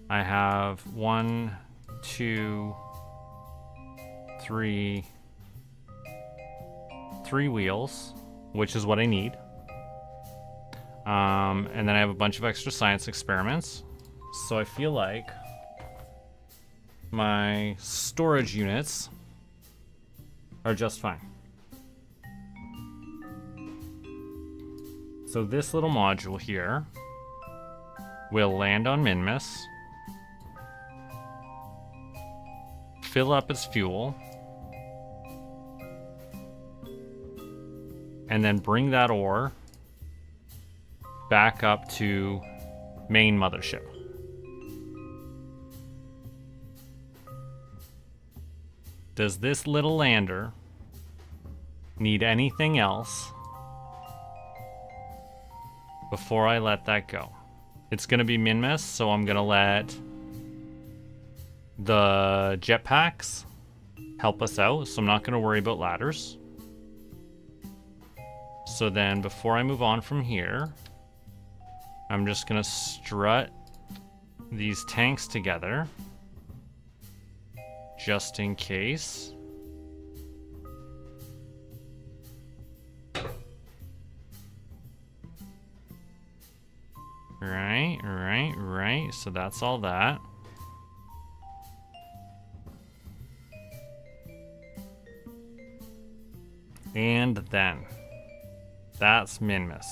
I have 1, 2, 3 wheels, which is what I need. And then I have a bunch of extra science experiments. So I feel like my storage units are just fine. So this little module here will land on Minmus, fill up its fuel, and then bring that ore back up to main mothership. Does this little lander need anything else before I let that go? It's going to be Minmus, so I'm going to let the jetpacks help us out, so I'm not going to worry about ladders. So then before I move on from here, I'm just going to strut these tanks together just in case. Right. So that's all that. And then that's Minmus.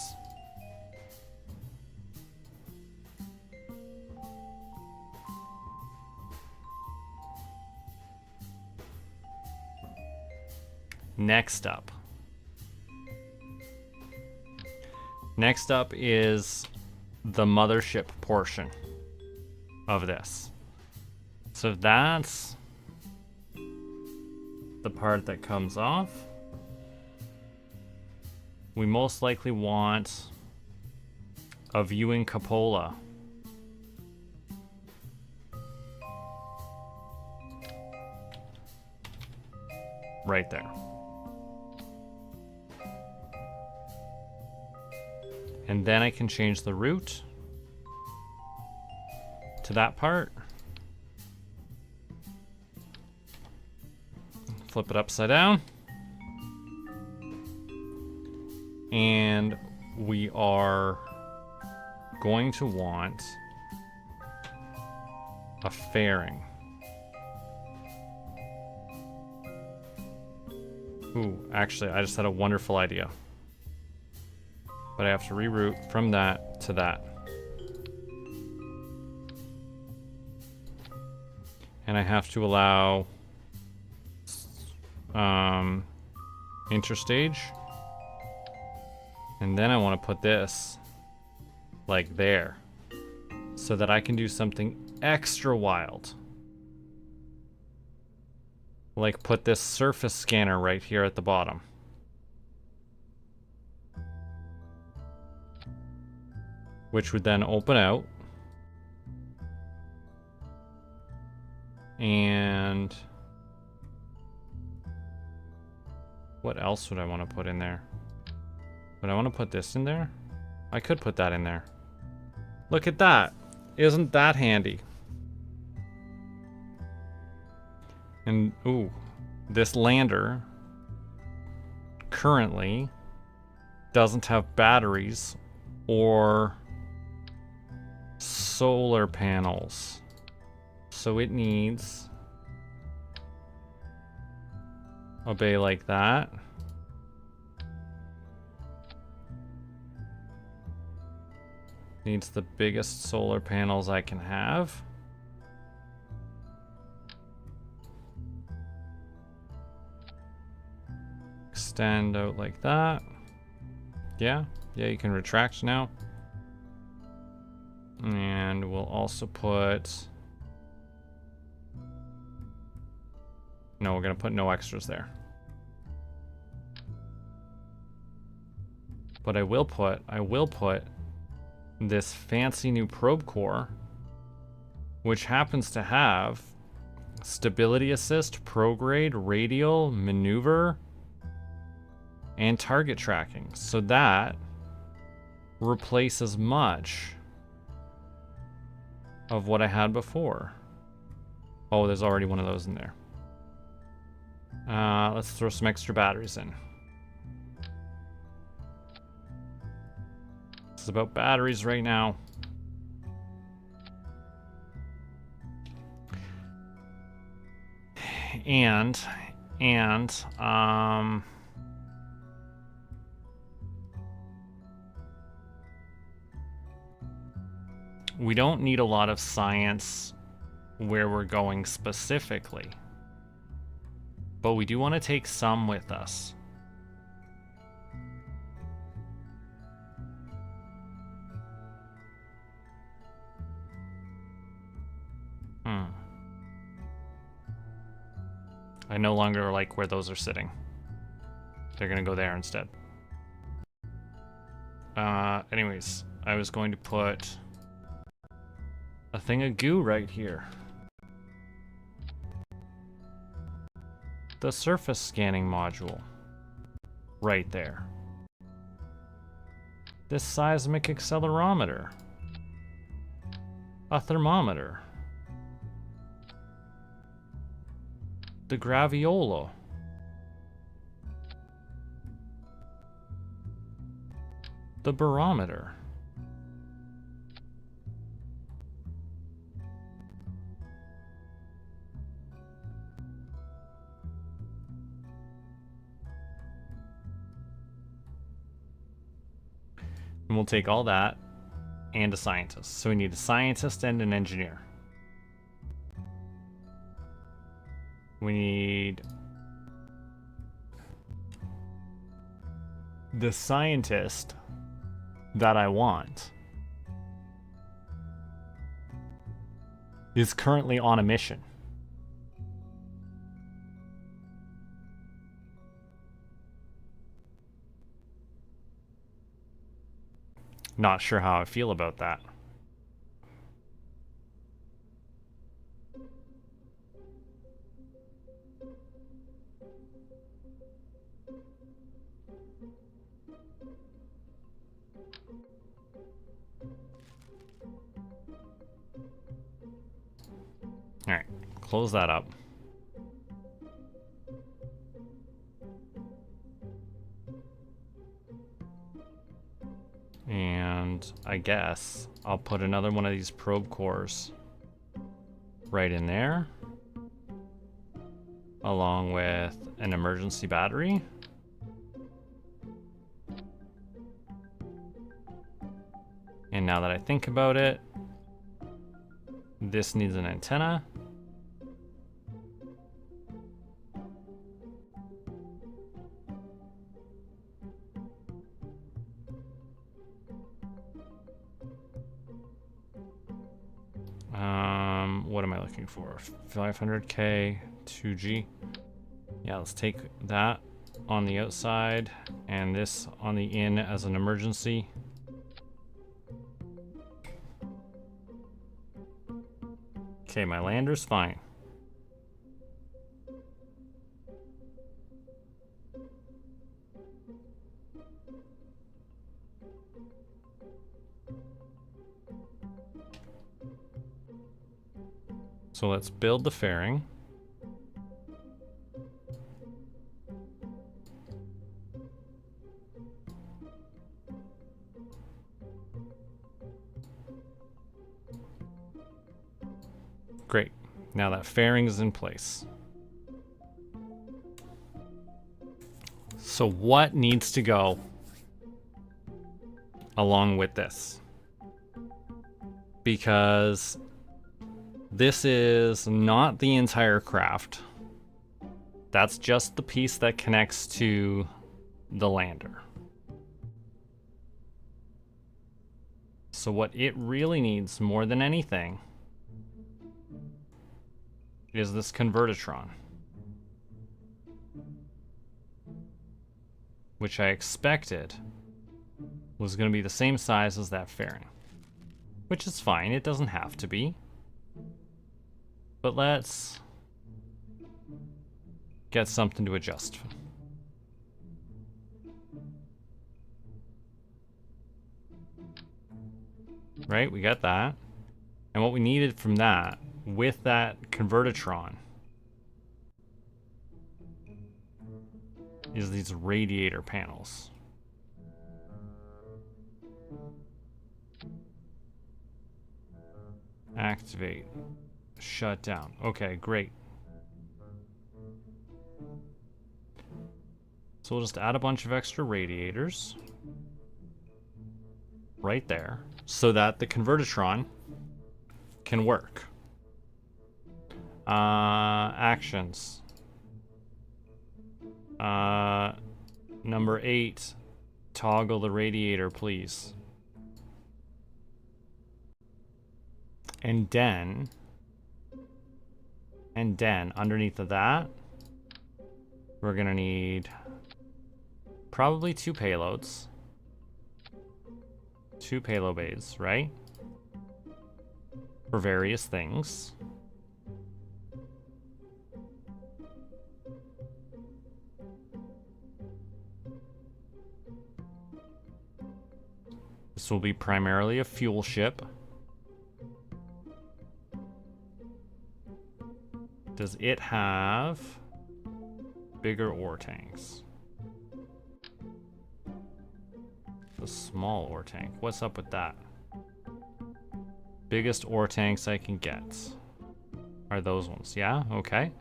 Next up is the mothership portion of this. So that's the part that comes off. We most likely want a viewing cupola. Right there. And then I can change the route to that part. Flip it upside down. And we are going to want a fairing. Ooh, actually, I just had a wonderful idea. But I have to reroute from that to that. And I have to allow interstage. And then I want to put this like there so that I can do something extra wild. Like put this surface scanner right here at the bottom. Which would then open out. And what else would I want to put in there? Would I want to put this in there? I could put that in there. Look at that. Isn't that handy? And, ooh, this lander currently doesn't have batteries or solar panels. So it needs a bay like that. Needs the biggest solar panels I can have. Extend out like that. Yeah, you can retract now. And we'll also put... No, we're gonna put no extras there. But I will put this fancy new probe core, which happens to have stability assist, prograde, radial, maneuver, and target tracking. So that replaces much of what I had before. Oh, there's already one of those in there. Let's throw some extra batteries in. This is about batteries right now. And we don't need a lot of science where we're going specifically. But we do want to take some with us. I no longer like where those are sitting. They're gonna go there instead. Anyways, I was going to put a thing of goo right here. The surface scanning module. Right there. This seismic accelerometer. A thermometer. The graviolo. The barometer. And we'll take all that and a scientist. So we need a scientist and an engineer. We need the scientist that I want is currently on a mission. Not sure how I feel about that. All right, close that up. And I guess I'll put another one of these probe cores right in there. along with an emergency battery. And now that I think about it, this needs an antenna. What am I looking for? 500K, 2G. Yeah, let's take that on the outside and this on the in as an emergency. Okay, my lander's fine. So let's build the fairing. Great. Now that fairing is in place. So what needs to go along with this? Because this is not the entire craft. That's just the piece that connects to the lander. So what it really needs more than anything is this convertitron, which I expected was going to be the same size as that fairing, which is fine. It doesn't have to be. But let's get something to adjust. Right, we got that. And what we needed from that, with that convertitron, is these radiator panels. Activate. Shut down. Okay, great. So we'll just add a bunch of extra radiators right there so that the convertitron can work. Actions. Number 8, toggle the radiator, please. And then underneath of that, we're gonna need probably 2 payloads. 2 payload bays, right? For various things. This will be primarily a fuel ship. Does it have bigger ore tanks? A small ore tank. What's up with that? Biggest ore tanks I can get are those ones. Yeah, okay.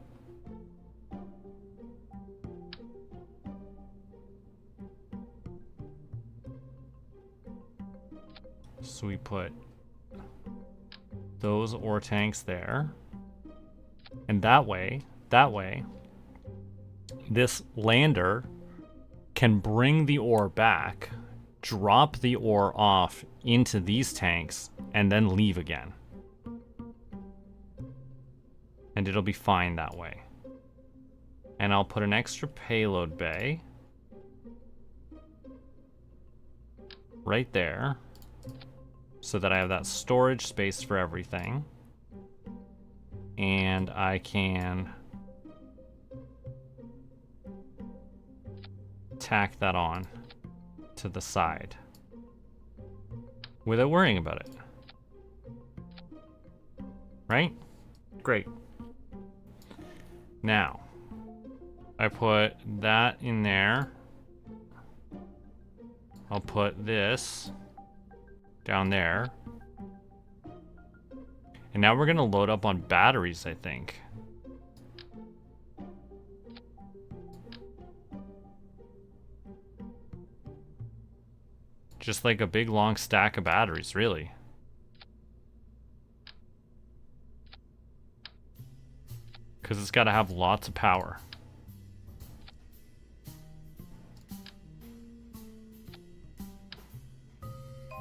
So we put those ore tanks there. And that way, this lander can bring the ore back, drop the ore off into these tanks, and then leave again. And it'll be fine that way. And I'll put an extra payload bay right there so that I have that storage space for everything. And I can tack that on to the side without worrying about it. Right? Great. Now, I put that in there. I'll put this down there. And now we're gonna load up on batteries, I think. Just like a big long stack of batteries, really. Because it's got to have lots of power.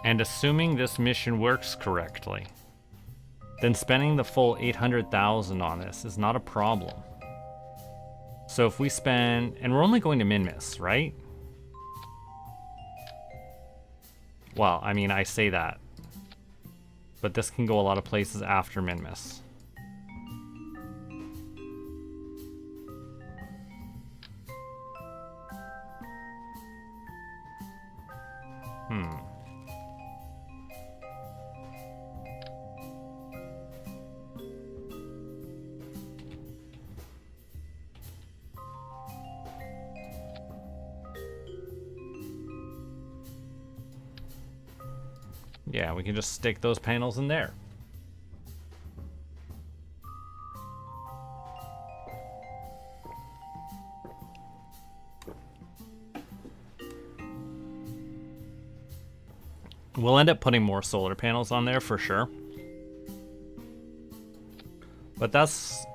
And assuming this mission works correctly, then spending the full 800,000 on this is not a problem. So if we spend, and we're only going to min-miss, right? Well, I mean, I say that, but this can go a lot of places after min-miss. Yeah, we can just stick those panels in there. We'll end up putting more solar panels on there for sure. But that's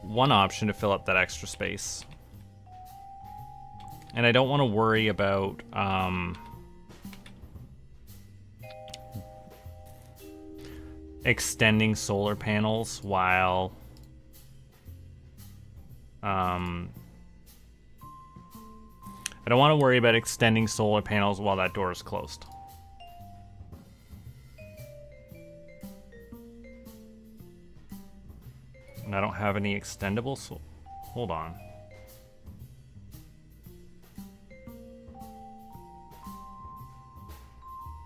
one option to fill up that extra space. And I don't want to worry about extending solar panels while I don't want to worry about extending solar panels while that door is closed. And I don't have any extendable, so hold on.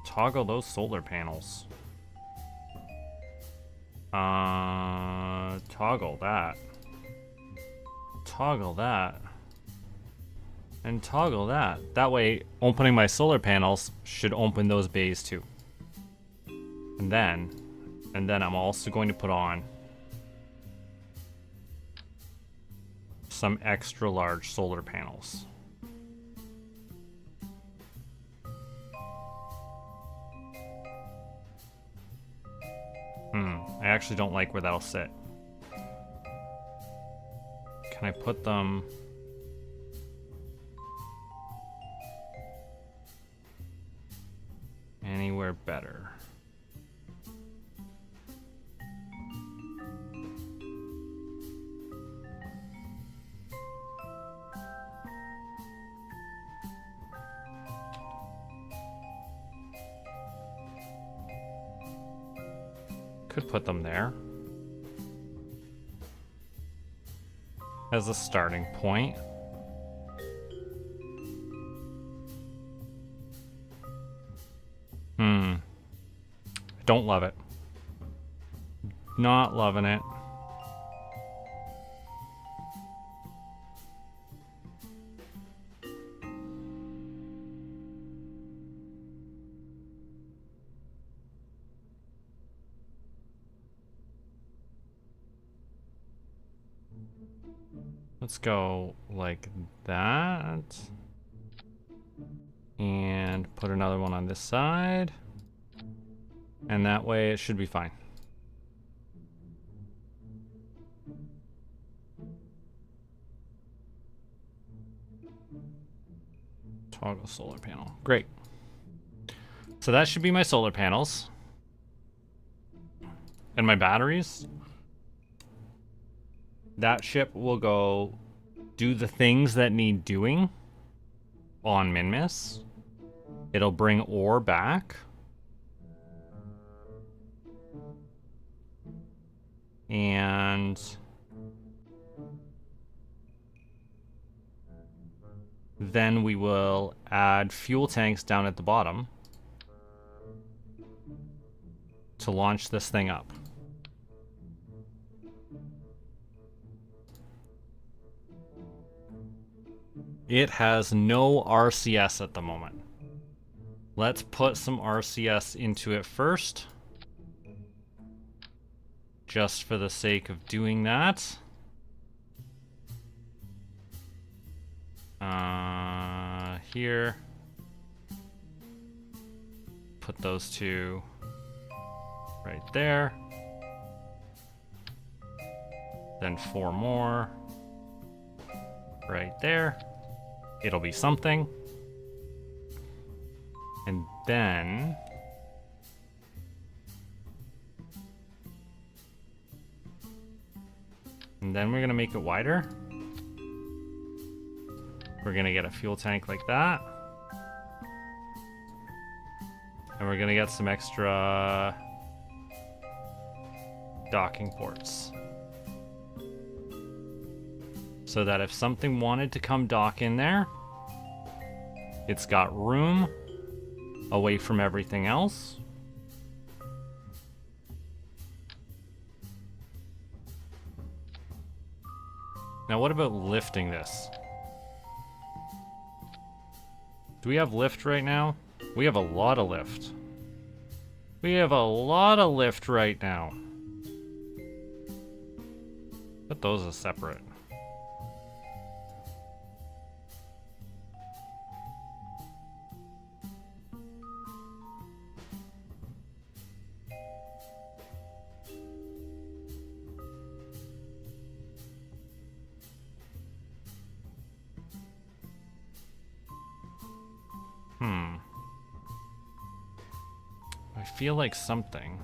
Toggle those solar panels. Toggle that. Toggle that. And toggle that. That way, opening my solar panels should open those bays too. And then I'm also going to put on some extra large solar panels. I actually don't like where that'll sit. Can I put them... anywhere better? Could put them there as a starting point. I don't love it. Not loving it. Let's go like that. And put another one on this side. And that way it should be fine. Toggle solar panel. Great. So that should be my solar panels. And my batteries. That ship will go do the things that need doing on min-miss. It'll bring ore back. And then we will add fuel tanks down at the bottom to launch this thing up. It has no RCS at the moment. Let's put some RCS into it first. Just for the sake of doing that. Here. put those two right there. Then 4 more right there. It'll be something. And then we're gonna make it wider. We're gonna get a fuel tank like that. And we're gonna get some extra docking ports. So that if something wanted to come dock in there, it's got room away from everything else. Now what about lifting this? Do we have lift right now? We have a lot of lift. We have a lot of lift right now. Put those as separate. I feel like something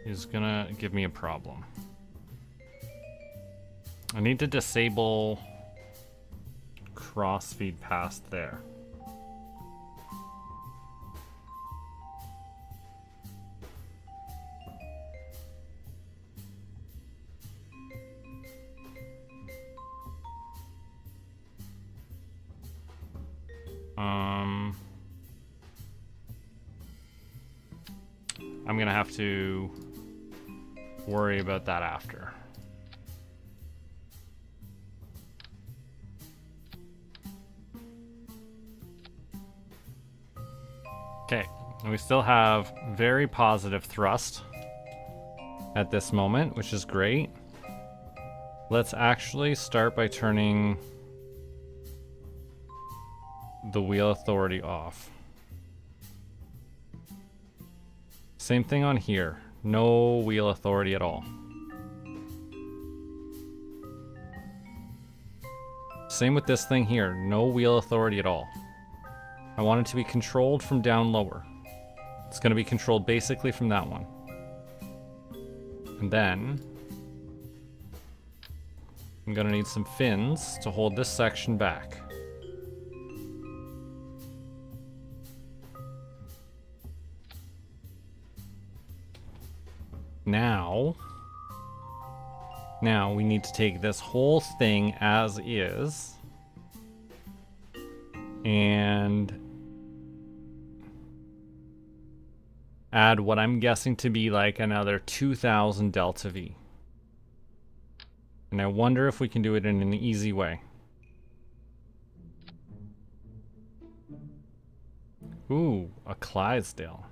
is gonna give me a problem. I need to disable crossfeed past there. I'm gonna have to worry about that after. Okay, we still have very positive thrust at this moment, which is great. Let's actually start by turning the wheel authority off. Same thing on here. No wheel authority at all. Same with this thing here. No wheel authority at all. I want it to be controlled from down lower. It's going to be controlled basically from that one. And then I'm going to need some fins to hold this section back. Now we need to take this whole thing as is and add what I'm guessing to be like another 2000 delta V. And I wonder if we can do it in an easy way. Ooh, a Clydesdale.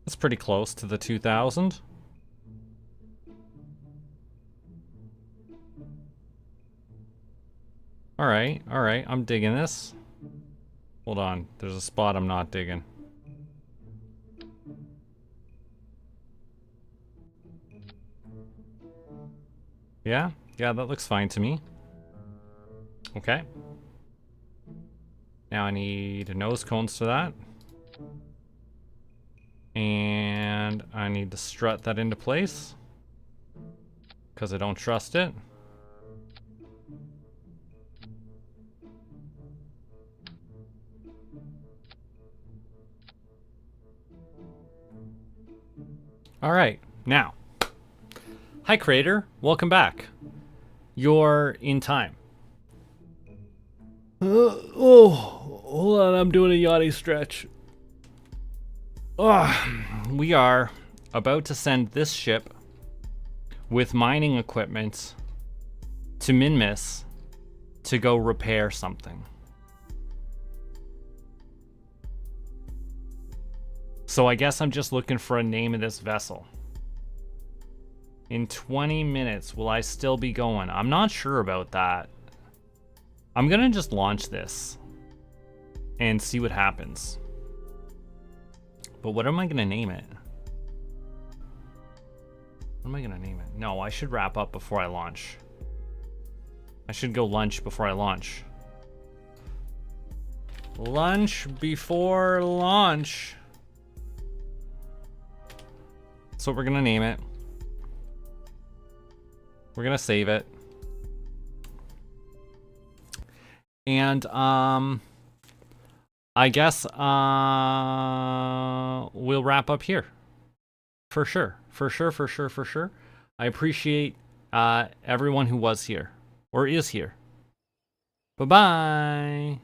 That's pretty close to the 2000. Alright, I'm digging this. Hold on, there's a spot I'm not digging. Yeah, that looks fine to me. Okay. Now I need nose cones to that. And I need to strut that into place because I don't trust it. All right, now, hi creator, welcome back. You're in time. Hold on, I'm doing a yachty stretch. We are about to send this ship with mining equipment to Minmus to go repair something. So I guess I'm just looking for a name of this vessel. In 20 minutes, will I still be going? I'm not sure about that. I'm gonna just launch this and see what happens. But what am I gonna name it? What am I gonna name it? No, I should wrap up before I launch. I should go lunch before I launch. Lunch before launch. That's what we're gonna name it. We're gonna save it. And I guess we'll wrap up here. For sure. I appreciate everyone who was here or is here. Bye-bye.